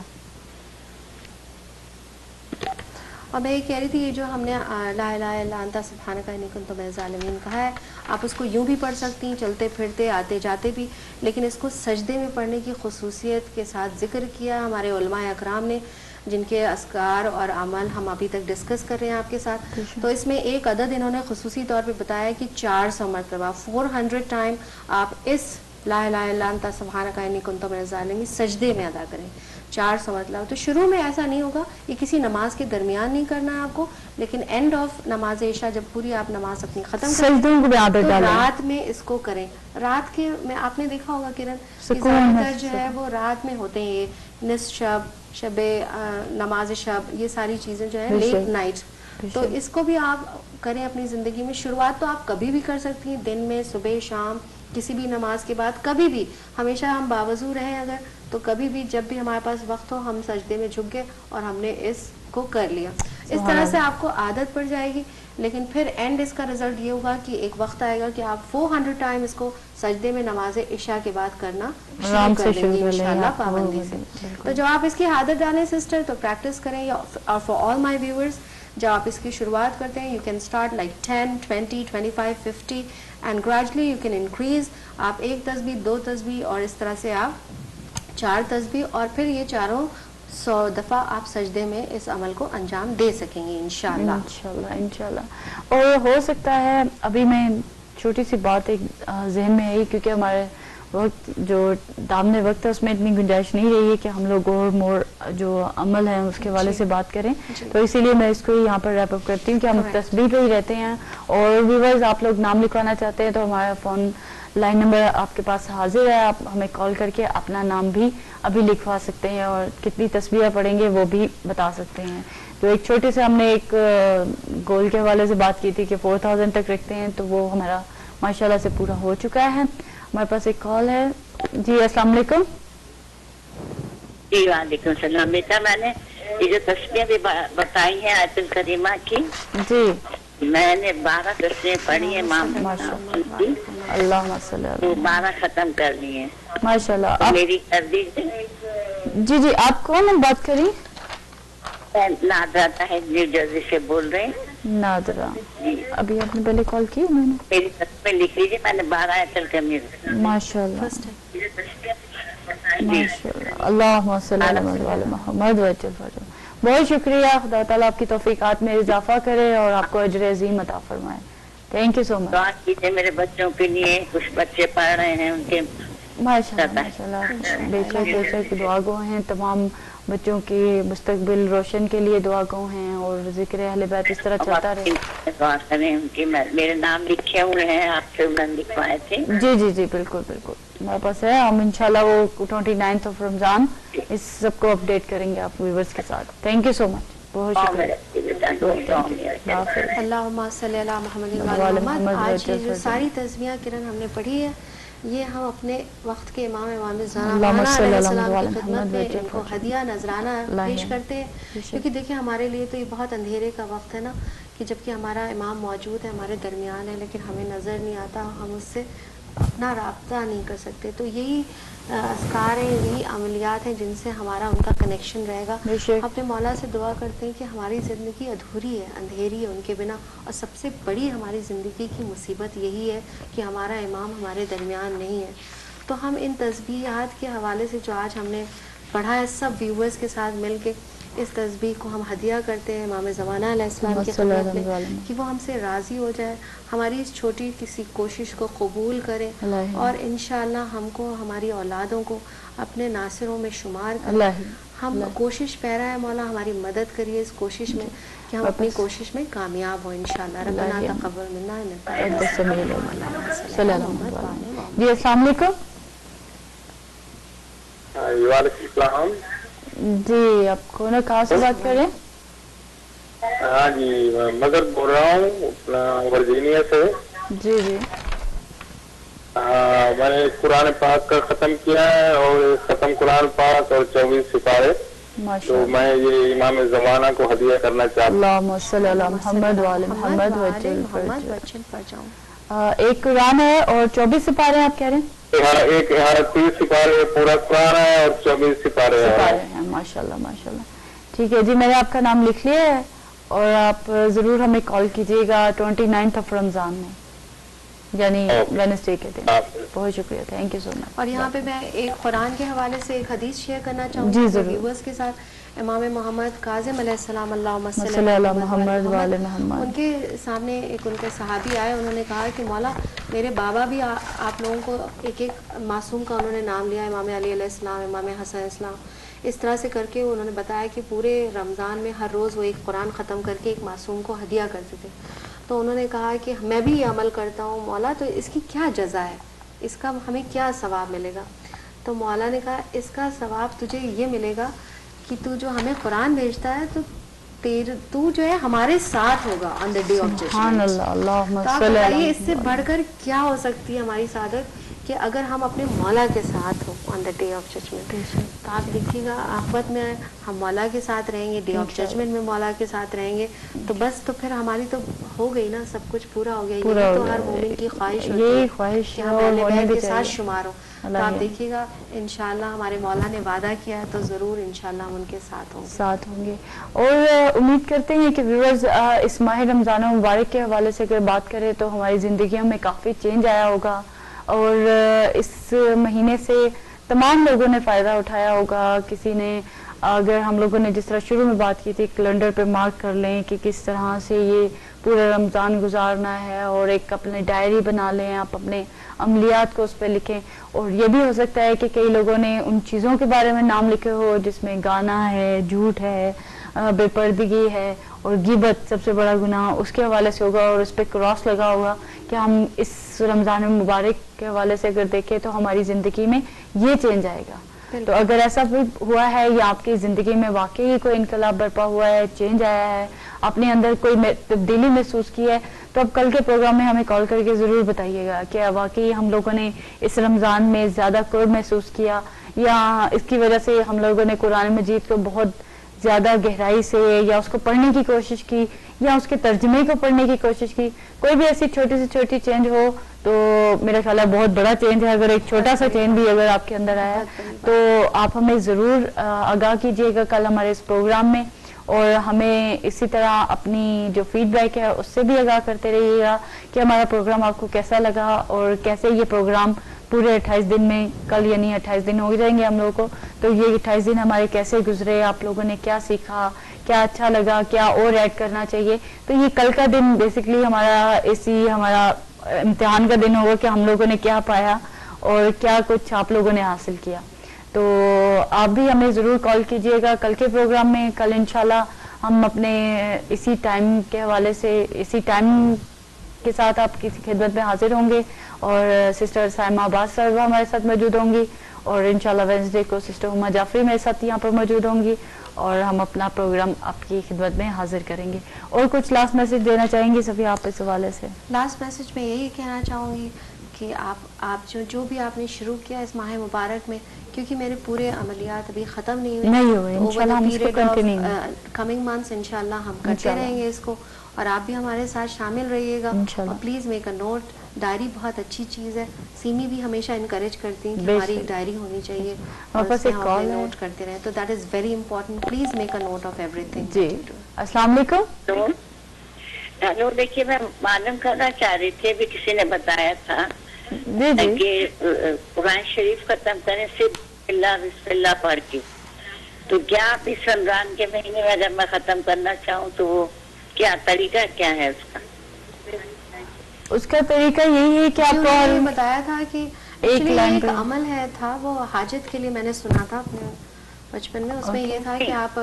اور میں یہ کہہ رہی تھی یہ جو ہم نے لا الہ الا انت سبحانک انی کنت من الظالمین کہا ہے، آپ اس کو یوں بھی پڑھ سکتی ہیں چلتے پھرتے آتے جاتے بھی، لیکن اس کو سجدے میں پڑھنے کی خصوصیت کے ساتھ ذکر کیا ہمارے علماء اکرام نے، جن کے اذکار اور عمل ہم ابھی تک ڈسکس کر رہے ہیں آپ کے ساتھ. تو اس میں ایک عدد انہوں نے خصوصی طور پہ بتایا کہ 400 مرتبہ 400 ٹائم آپ اس لا الہ الا انت سبحانک انی کنت من الظالمین سجدے میں ادا کریں. 400 مطلب تو شروع میں ایسا نہیں ہوگا، یہ کسی نماز کے درمیان نہیں کرنا ہے آپ کو، لیکن اینڈ آف نماز عشاء جب پوری آپ نماز اپنی ختم کریں تو رات میں اس کو کریں. رات کے میں آپ نے دیکھا ہوگا کرن زیادہ تر جو ہے وہ رات میں ہوتے ہیں، یہ نصف شب، شب نماز شب، یہ ساری چیزیں جو ہے لیٹ نائٹ. تو اس کو بھی آپ کریں اپنی زندگی میں. شروعات تو آپ کبھی بھی کر سکتی ہیں، دن میں، صبح، شام، کسی بھی نماز کے بعد، کبھی بھی. ہمیشہ ہم باوضو رہیں اگر تو کبھی بھی جب بھی ہمارے پاس وقت ہو ہم سجدے میں جھک گئے اور ہم نے اس کو کر لیا. اس طرح سے آپ کو عادت پڑ جائے گی. لیکن پھر اینڈ اس کا رزلٹ یہ ہوگا کہ ایک وقت آئے گا کہ آپ 400 ٹائم اس کو سجدے میں نماز عشاء کے بعد کرنا شروع کر دیں گے انشاءاللہ پابندی سے. تو جب آپ اس کی عادت ڈالیں سسٹر تو پریکٹس کریں. اور فار آل مائی ویورز جب آپ اس کی شروعات کرتے ہیں، you can start like 10 20 25 50 and gradually you can increase. آپ ایک تسبیح، 2 تسبیح اور اس طرح سے آپ 4 تسبیح، اور پھر یہ چاروں 100 دفعہ آپ سجدے میں اس عمل کو انجام دے سکیں گے انشاءاللہ. انشاءاللہ. اور ہو سکتا ہے ابھی میں چھوٹی سی بات ایک ذہن میں آئی، کیونکہ ہمارے وقت جو دامن وقت ہے اس میں اتنی گنجائش نہیں رہی ہے کہ ہم لوگ اور مور جو عمل ہے اس کے حوالے سے بات کریں. تو اسی لیے میں اس کو یہاں پر ریپ اپ کرتی ہوں کہ ہم تسبیح پہ ہی رہتے ہیں. اور ویورز آپ لوگ نام لکھوانا چاہتے ہیں تو ہمارا فون لائن نمبر آپ کے پاس حاضر ہے، آپ ہمیں کال کر کے اپنا نام بھی ابھی لکھوا سکتے ہیں اور کتنی تسبیح پڑھیں گے وہ بھی بتا سکتے ہیں. تو ایک چھوٹے سے ہم نے ایک گول کے حوالے سے بات کی تھی کہ 4000 تک رکھتے ہیں، تو وہ ہمارا ماشاءاللہ سے پورا ہو چکا ہے. ہمارے پاس ایک کال ہے. جی السلام علیکم. جی وعلیکم السلام. بیٹا میں نے یہ جو تسبیح بھی بتائی ہیں آیت الکریمہ کی، جی میں نے 12 تسبیح پڑھی ہیں اللہم صلی اللہ، 12 ختم کر لی ہیں ماشاءاللہ. میری تردید جی جی آپ کون ہیں بات کری؟ نادرہ طاہر نیو جرسی سے بول رہے ہیں. نادرہ ابھی آپ نے پہلے کال کی؟ میں نے میری تسبیح لکھ لیجیے، میں نے 12 آیت الکریمہ ماشاءاللہ ماشاءاللہ. اللہم صلی اللہ علیہ محمد وسلم. بہت شکریہ. خدا تعالیٰ آپ کی توفیقات میں اضافہ کرے اور آپ کو اجر عظیم عطا فرمائے. تھینک یو سو مچ. دعا کیجیے میرے بچوں کے لیے، کچھ بچے پڑھ رہے ہیں ان کے ماشاءاللہ ماشاءاللہ. بے شک دعا گو ہیں. تمام بچوں کی مستقبل روشن کے لیے دعا گو ہیں اور ذکر اہل بیت اس طرح چلتا رہے. دعا کریں ان کی. میرے نام لکھے ہوئے ہیں، آپ سے لکھوائے تھے. جی جی جی بالکل بالکل ہمارے پاس ہے. ہم انشاءاللہ وہ 29 رمضان اس سب کو اپڈیٹ کریں گے آپ ویورز کے ساتھ. تھینک یو سو مچ. بہت شکریہ. اللہم صلی اللہ محمد وعلی محمد. آج یہ جو ساری تسبیحاں کرن ہم نے پڑھی ہے یہ ہم اپنے وقت کے امام زمان علیہ السلام کی خدمت میں ان کو ہدیہ نذرانہ پیش کرتے ہیں. کیونکہ دیکھیں ہمارے لیے تو یہ بہت اندھیرے کا وقت ہے نا، کہ جبکہ ہمارا امام موجود ہے، ہمارے درمیان ہے، لیکن ہمیں نظر نہیں آتا، ہم اس سے اپنا رابطہ نہیں کر سکتے. تو یہی اذکار ہیں، یہی عملیات ہیں جن سے ہمارا ان کا کنیکشن رہے گا. اپنے مولا سے دعا کرتے ہیں کہ ہماری زندگی ادھوری ہے، اندھیری ہے ان کے بنا، اور سب سے بڑی ہماری زندگی کی مصیبت یہی ہے کہ ہمارا امام ہمارے درمیان نہیں ہے. تو ہم ان تسبیحات کے حوالے سے جو آج ہم نے پڑھا ہے، سب ویورز کے ساتھ مل کے اس تسبیح کو ہم ہدیہ کرتے ہیں امام زمانہ علیہ السلام کی خدمت میں، کہ وہ ہم سے راضی ہو جائے، ہماری اس چھوٹی کسی کوشش کو قبول کرے اور انشاءاللہ ہم کو، ہماری اولادوں کو اپنے ناصروں میں شمار کرے. ہم کوشش پیرا ہے مولا، ہماری مدد کریے اس کوشش میں کہ ہم اپنی کوشش میں کامیاب ہوں انشاءاللہ. ربنا تقبل منا انک جی السلام علیکم. وعلیکم السلام. جی آپ کون کہاں سے بات کر رہے ہیں؟ ہاں جی مظہر بول رہا ہوں ورجینیا سے. جی جی میں نے قرآن پاک کا ختم کیا ہے اور ختم قرآن پاک اور 24 سپارے، تو میں یہ امام زمانہ کو ہدیہ کرنا چاہتا ہوں. اللہم صلی اللہ محمد وعلی محمد وجل فرجاؤں. ایک قرآن ہے اور 24 سپارے آپ کہہ رہے ہیں؟ ایک 30 سپارے پورا قرآن ہے اور 24 سپارے ہیں. ماشاءاللہ ماشاءاللہ. ٹھیک ہے جی، میں نے آپ کا نام لکھ لیا ہے اور آپ ضرور ہمیں کال کیجیے گا 29 رمضان میں، یعنی وینسڈے کے دن. بہت شکریہ، تھینک یو سو مچ. اور یہاں پہ میں ایک قرآن کے حوالے سے ایک حدیث شیئر کرنا چاہوں گی ویورز کے ساتھ. امام محمد کاظم علیہ السلام اللہم صلی علی محمد وعلی محمد، ان کے سامنے ایک ان کے صحابی آئے، انہوں نے کہا کہ مولا میرے بابا بھی آپ لوگوں کو ایک ایک معصوم کا انہوں نے نام لیا، امام علی علیہ السلام، امام حسن علیہ السلام، اس طرح سے کر کے انہوں نے بتایا کہ پورے رمضان میں ہر روز وہ ایک قرآن ختم کر کے ایک معصوم کو ہدیہ کرتے تھے. تو انہوں نے کہا کہ میں بھی یہ عمل کرتا ہوں مولا، تو اس کی کیا جزا ہے، اس کا ہمیں کیا ثواب ملے گا؟ تو مولا نے کہا اس کا ثواب تجھے یہ ملے گا کہ تو جو ہمیں قرآن بھیجتا ہے تو جو ہے ہمارے ساتھ ہوگا آن دا ڈے آف ججمنٹ. تو آپ بتائیے اس سے بڑھ کر کیا ہو سکتی ہے ہماری سعادت کہ اگر ہم اپنے مولا کے ساتھ ہوں آن دا ڈے آف ججمنٹ. تو آپ دیکھیے گا آخرت میں ہم مولا کے ساتھ رہیں گے، ڈے آف ججمنٹ میں مولا کے ساتھ رہیں گے، تو بس تو پھر ہماری تو ہو گئی نا، سب کچھ پورا ہو گیا. یہ تو ہر مومن کی خواہش ہوتی ہے کہ ہم اہل بیت کے ساتھ شمار ہوں. تو آپ دیکھیے گا انشاءاللہ ہمارے مولا نے وعدہ کیا ہے، تو ضرور انشاءاللہ ہم ان کے ساتھ ہوں گے. اور امید کرتے ہیں کہ ویورز اس ماہ رمضان مبارک کے حوالے سے اگر بات کریں تو ہماری زندگیوں میں کافی چینج آیا ہوگا، اور اس مہینے سے تمام لوگوں نے فائدہ اٹھایا ہوگا. کسی نے، اگر ہم لوگوں نے جس طرح شروع میں بات کی تھی، کیلنڈر پہ مارک کر لیں کہ کس طرح سے یہ پورا رمضان گزارنا ہے، اور ایک اپنے ڈائری بنا لیں، آپ اپنے عملیات کو اس پہ لکھیں. اور یہ بھی ہو سکتا ہے کہ کئی لوگوں نے ان چیزوں کے بارے میں نام لکھے ہو جس میں گانا ہے، جھوٹ ہے، بے پردگی ہے، اور غیبت سب سے بڑا گناہ اس کے حوالے سے ہوگا، اور اس پہ کراس لگا ہوگا کہ ہم اس رمضان مبارک کے حوالے سے اگر دیکھیں تو ہماری زندگی میں یہ چینج آئے گا. تو اگر ایسا ہوا ہے یا آپ کی زندگی میں واقعی کوئی انقلاب برپا ہوا ہے، چینج آیا ہے، اپنے اندر کوئی تبدیلی محسوس کی ہے، تو اب کل کے پروگرام میں ہمیں کال کر کے ضرور بتائیے گا کہ واقعی ہم لوگوں نے اس رمضان میں زیادہ قرب محسوس کیا، یا اس کی وجہ سے ہم لوگوں نے قرآن مجید کو بہت زیادہ گہرائی سے یا اس کو پڑھنے کی کوشش کی، یا اس کے ترجمے کو پڑھنے کی کوشش کی. کوئی بھی ایسی چھوٹی سے چھوٹی چینج ہو تو میرا خیال ہے بہت بڑا چینج ہے. اگر ایک چھوٹا سا چینج بھی اگر آپ کے اندر آیا ہے تو آپ ہمیں ضرور آگاہ کیجیے گا کل ہمارے اس پروگرام میں، اور ہمیں اسی طرح اپنی جو فیڈ بیک ہے اس سے بھی آگاہ کرتے رہیے گا کہ ہمارا پروگرام آپ کو کیسا لگا، اور کیسے یہ پروگرام پورے 28 دن میں، کل یعنی 28 دن ہو جائیں گے ہم لوگوں کو، تو یہ 28 دن ہمارے کیسے گزرے، آپ لوگوں نے کیا سیکھا، کیا اچھا لگا، کیا اور ایڈ کرنا چاہیے. تو یہ کل کا دن بیسکلی ہمارا امتحان کا دن ہوگا کہ ہم لوگوں نے کیا پایا اور کیا کچھ آپ لوگوں نے حاصل کیا. تو آپ بھی ہمیں ضرور کال کیجیے گا کل کے پروگرام میں. کل انشاءاللہ ہم اپنے اسی ٹائم کے حوالے سے، اسی ٹائم کے ساتھ آپ کی خدمت میں حاضر ہوں گے، اور سسٹر سائمہ عباس صاحبہ ہمارے ساتھ موجود ہوں گی، اور انشاءاللہ وینسڈے کو سسٹر ہما جعفری میرے ساتھ یہاں پر موجود ہوں گی، اور ہم اپنا پروگرام آپ کی خدمت میں حاضر کریں گے. اور کچھ لاسٹ میسج دینا چاہیں گی صفیہ آپ اس حوالے سے؟ لاسٹ میسج میں یہی کہنا چاہوں گی کہ آپ جو بھی آپ نے شروع کیا اس ماہ مبارک میں، کیونکہ میرے پورے عملیات ابھی ختم نہیں ہوئے، انشاءاللہ ہم اس کو کنٹینیو کمنگ منتھس انشاءاللہ ہم کرتے رہیں گے اس کو، اور آپ بھی ہمارے ساتھ شامل رہیے گا. اور please make a note, diary بہت اچھی چیز ہے. سیمی بھی ہمیشہ انکریج کرتی ہیں کہ ہماری ایک ڈائری ہونی چاہیے اور اس میں ہم نوٹ کرتے رہیں. تو that is very important. Please make a note of everything. جی السلام علیکم. ہلو، دیکھیے میں معلوم کرنا چاہ رہی تھی، ابھی کسی نے بتایا تھا کہ قرآن شریف ختم کریں صرف اللہ بسم اللہ پڑھ کے، تو کیا آپ اس رمضان کے مہینے میں اگر میں ختم کرنا چاہوں تو وہ کیا طریقہ کیا ہے اس کا طریقہ یہی ہے کہ آپ کو بتایا تھا کہ ایک عمل تھا وہ حاجت کے لیے میں نے سنا تھا اپنے بچپن میں. اس میں یہ تھا کہ آپ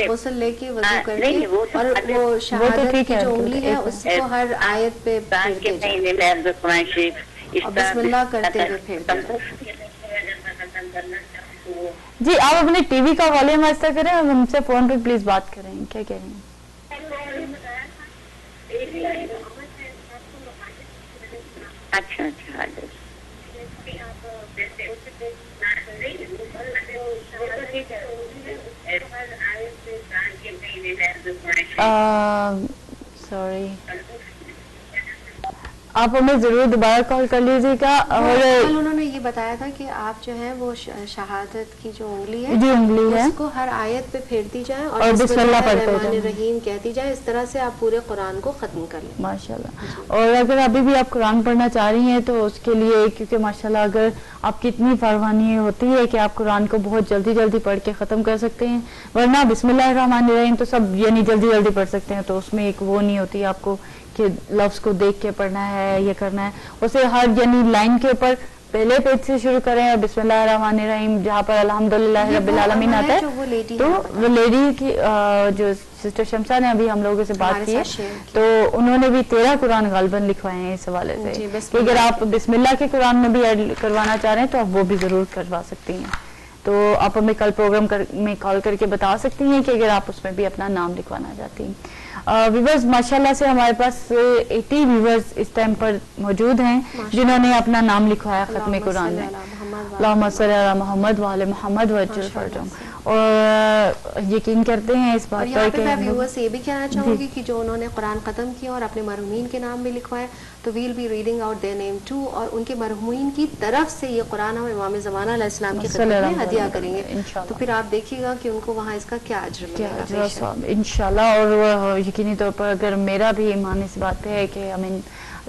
غسل لے کے وضو کر کے اور وہ شہادت کی جو انگلی ہے اس کو ہر آیت پہ بسم اللہ کرتے ہوئے پھیرتے. جی آپ اپنے ٹی وی کا والیوم آہستہ کریں اور ہم سے فون پہ پلیز بات کریں. کیا کہہ رہی ہیں؟ اچھا اچھا سوری آپ ہمیں ضرور دوبارہ کال کر لیجیے گا. اور کل انہوں نے یہ بتایا تھا کہ آپ جو ہے وہ شہادت کی جو انگلی ہے اس کو ہر آیت پہ پھیرتی جائیں اور بسم اللہ الرحمن الرحیم کہتی جائیں. اس طرح سے آپ پورے قرآن کو ختم کر لیں ماشاءاللہ. اور اگر ابھی بھی آپ قرآن پڑھنا چاہ رہی ہیں تو اس کے لیے, کیونکہ ماشاءاللہ اگر آپ کی اتنی فراوانی ہوتی ہے کہ آپ قرآن کو بہت جلدی جلدی پڑھ کے ختم کر سکتے ہیں, ورنہ بسم اللہ الرحمن الرحیم تو سب یعنی جلدی جلدی پڑھ سکتے ہیں, تو اس میں ایک وہ نہیں ہوتی آپ کو کہ لفظ کو دیکھ کے پڑھنا ہے, یہ کرنا ہے. اسے ہر یعنی لائن کے اوپر پہلے پیج سے شروع کریں اور بسم اللہ الرحمن الرحیم جہاں پر الحمدللہ رب العالمین آتا ہے, تو وہ لیڈی کی جو سسٹر شمسا نے ابھی ہم لوگوں سے بات کی ہے, تو انہوں نے بھی 13 قرآن غالباً لکھوائے ہیں اس حوالے سے کہ اگر آپ بسم اللہ کے قرآن میں بھی ایڈ کروانا چاہ رہے ہیں تو آپ وہ بھی ضرور کروا سکتی ہیں. تو آپ ہمیں کل پروگرام میں کال کر کے بتا سکتی ہیں کہ اگر آپ اس میں بھی اپنا نام لکھوانا چاہتی ہیں. ویورز ماشاءاللہ سے ہمارے پاس 80 ویورز اس ٹائم پر موجود ہیں جنہوں نے اپنا نام لکھوایا ختم قرآن میں. اللہم صلی علی محمد وعلی محمد وعجل فرجہم. اور یقین کرتے ہیں اس بات پر کہ میں ویورز سے یہ بھی کہنا چاہوں گی کہ جو انہوں نے قرآن ختم کیا اور اپنے مرحومین کے نام بھی لکھوائے, تو we'll be reading out their name too, اور ان کے مرحومین کی طرف سے یہ قرآن ہم امام زمانہ علیہ السلام کی خدمت میں ہدیہ کریں گے. تو پھر آپ دیکھیے گا کہ ان کو وہاں اس کا کیا اجر ملے گا انشاءاللہ. اور یقینی طور پر اگر میرا بھی ایمان اس بات پہ ہے کہ ہمیں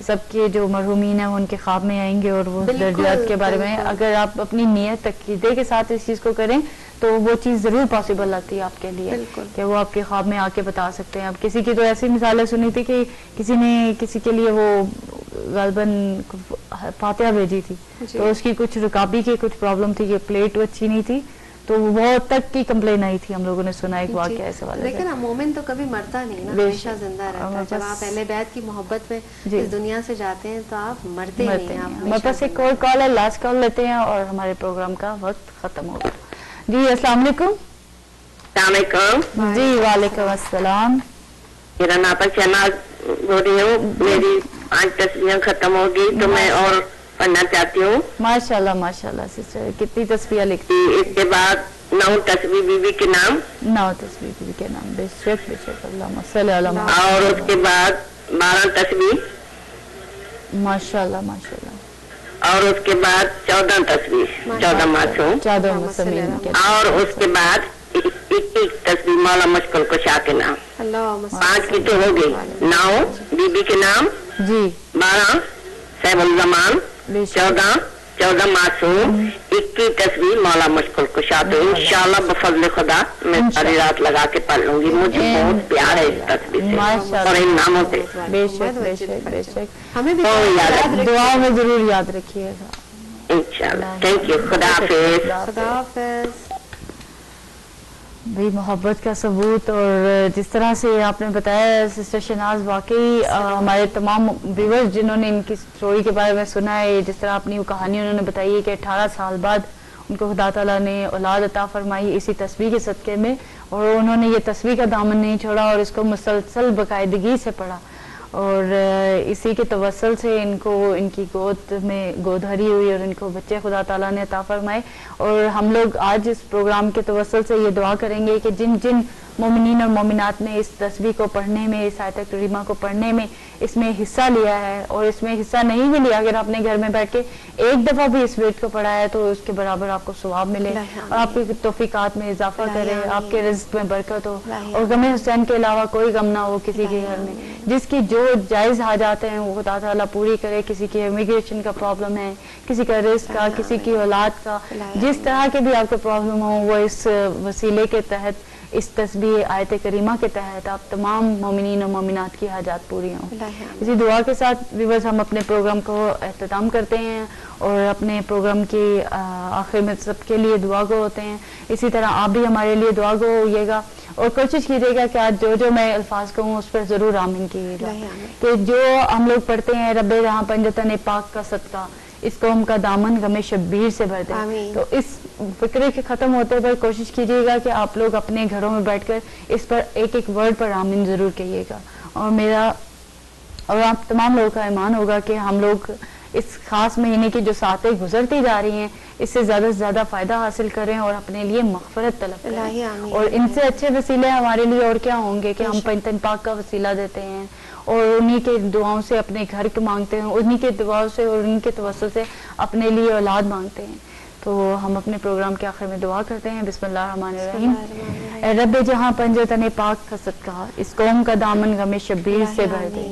سب کے جو مرحومین ہیں وہ ان کے خواب میں آئیں گے, اور وہ درجات کے بارے میں اگر آپ اپنی نیت عقیدے کے ساتھ اس چیز کو کریں تو وہ چیز ضرور پاسبل آتی ہے آپ کے لیے کہ وہ آپ کے خواب میں آ کے بتا سکتے ہیں. اب کسی کی تو ایسی مثالیں سنی تھی کہ کسی نے کسی کے لیے وہ غالباً فاتحہ بھیجی تھی, تو اس کی کچھ رکابی کی کچھ پرابلم تھی کہ پلیٹ وہ اچھی نہیں تھی, تو بہت تک کی کمپلین آئی تھی. ہم لوگوں نے سنا ایک واقعہ ایسے والا. لیکن مومن تو کبھی مرتا نہیں نا, ہمیشہ زندہ رہتا ہے. جب آپ اہل بیت کی محبت میں اس دنیا سے جاتے ہیں تو آپ مرتے نہیں ہیں. ہمارے پاس ایک اور کال ہے, لاسٹ کال لیتے ہیں اور ہمارے پروگرام کا وقت ختم ہوگا. جی السلام علیکم. السلام علیکم. جی وعلیکم السلام. میرا نام پر شہناز بول رہی ہوں. میری 5 تصویریں ختم ہوگی تو میں اور پڑھنا چاہتی ہوں. ماشاءاللہ ماشاءاللہ سسٹر, کتنی تصویریں لکھتی؟ اس کے بعد 9 تصویر بیوی کے نام. 9 تصویر بیوی کے نام. بے شک بے شک. اللہم صلی علی محمد. اور اس کے بعد 12 تصویر. ماشاءاللہ ماشاءاللہ. اور اس کے بعد 14 تصویر, 14 معصوم. 14 مسلمین. اور اس کے بعد 21 تصویر مولا مشکل کشا کے نام. 5 کی تو ہو گئی. 9 بیوی کے نام. جی. 12 صاحب الزمان. 14 معصوم. 21 تصویر مولا مشکل کشا. تو انشاءاللہ بفضل خدا میں ساری رات لگا کے پڑھ لوں گی. مجھے بہت پیار ہے اس تصویر سے اور ان ناموں سے. بے شک بے شک بے شک. ہمیں بھی دعا میں ضرور یاد رکھیے گا انشاءاللہ. Thank you. خدا حافظ. خدا حافظ. بھئی محبت کا ثبوت. اور جس طرح سے آپ نے بتایا سسٹر شہناز, واقعی ہمارے تمام ویورز جنہوں نے ان کی سٹوری کے بارے میں سنا ہے, جس طرح اپنی وہ کہانی انہوں نے بتائی ہے کہ 18 سال بعد ان کو خدا تعالیٰ نے اولاد عطا فرمائی اسی تسبیح کے صدقے میں, اور انہوں نے یہ تسبیح کا دامن نہیں چھوڑا اور اس کو مسلسل باقاعدگی سے پڑھا, اور اسی کے توسل سے ان کو ان کی گود میں گود ہری ہوئی اور ان کو بچے خدا تعالیٰ نے عطا فرمائے. اور ہم لوگ آج اس پروگرام کے توسل سے یہ دعا کریں گے کہ جن جن مومنین اور مومنات نے اس تسبیح کو پڑھنے میں, اس آیت کریمہ کو پڑھنے میں اس میں حصہ لیا ہے, اور اس میں حصہ نہیں بھی لیا, اگر آپ نے گھر میں بیٹھ کے ایک دفعہ بھی اس ویٹ کو پڑھا ہے تو اس کے برابر آپ کو ثواب ملے اور آپ کی توفیقات میں اضافہ کرے, آپ کے رزق میں برکت ہو, اور غم حسین کے علاوہ کوئی غم نہ ہو کسی کے گھر میں. جس کی جو جائز حاجات ہیں وہ خدا تعالیٰ پوری کرے. کسی کی امیگریشن کا پرابلم ہے, کسی کا رزق کا, کسی کی اولاد کا, جس طرح کے بھی آپ کو پرابلم ہو وہ اس وسیلے کے تحت, اس تسبیح آیت کریمہ کے تحت آپ تمام مومنین اور مومنات کی حاجات پوری ہوں. اسی دعا کے ساتھ ویورز ہم اپنے پروگرام کو اختتام کرتے ہیں اور اپنے پروگرام کی آخر میں سب کے لیے دعا گو ہوتے ہیں. اسی طرح آپ بھی ہمارے لیے دعا گو ہوئیے گا اور کوشش کیجیے گا کہ آج جو میں الفاظ کہوں اس پر ضرور آمین کیجیے گا. کہ جو ہم لوگ پڑھتے ہیں رب جہاں پنجتن پاک کا صدقہ اس قوم کا دامن غم شبیر سے بھر دے, تو اس فکرے کے ختم ہوتے پر کوشش کیجیے گا کہ آپ لوگ اپنے گھروں میں بیٹھ کر اس پر ایک ایک ورڈ پر آمین ضرور کہیے گا. اور میرا اور آپ تمام لوگوں کا ایمان ہوگا کہ ہم لوگ اس خاص مہینے کی جو ساتیں گزرتی جا رہی ہیں اس سے زیادہ سے زیادہ فائدہ حاصل کریں اور اپنے لیے مغفرت طلب کریں. اور ان سے اچھے وسیلے ہمارے لیے اور کیا ہوں گے کہ ہم پنجتن پاک کا وسیلہ دیتے ہیں اور انہی کے دعاؤں سے اپنے گھر کو مانگتے ہیں, انہی کے دعاؤں سے اور ان کے توسط سے اپنے لیے اولاد مانگتے ہیں. تو ہم اپنے پروگرام کے آخر میں دعا کرتے ہیں. بسم اللہ الرحمن الرحیم. اے رب جہاں پنجتن پاک کا صدقہ اس قوم کا دامن غم شبیر سے بھر دے.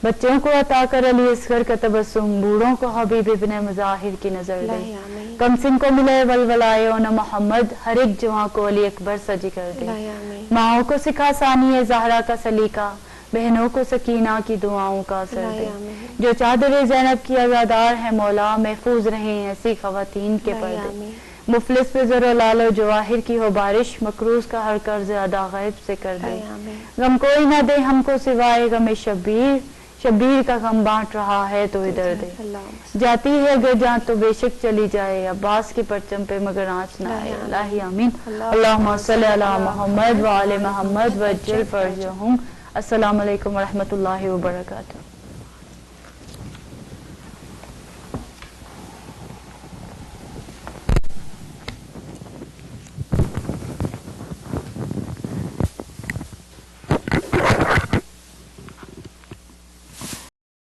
بچوں کو عطا کر علی اصغر کا تبسم, بوڑھوں کو حبیب ابن مظاہر کی نظر دے. کمسن کو ملے ولولائے اونا محمد, ہر ایک جوان کو علی اکبر سجی کر دے. ماؤں کو سکھا ثانی زہرا کا سلیقہ, بہنوں کو سکینہ کی دعاؤں کا اثر دے. جو چادر زینب کی عزادار ہے مولا, محفوظ رہیں ایسی خواتین کے پردے. مفلس پہ زر و لال و جواہر کی ہو بارش, مقروض کا ہر قرض ادا غیب سے کر دے. غم کوئی نہ دے ہم کو سوائے غم شبیر, شبیر کا غم بانٹ رہا ہے تو ادھر دے. جاتی ہے اگر جان تو بے شک چلی جائے, عباس کے پرچم پہ مگر آنچ نہ آئے. الہی آمین. اللہم صلی علی محمد وآل محمد وجل فرجہم. السلام علیکم ورحمۃ اللہ وبرکاتہ.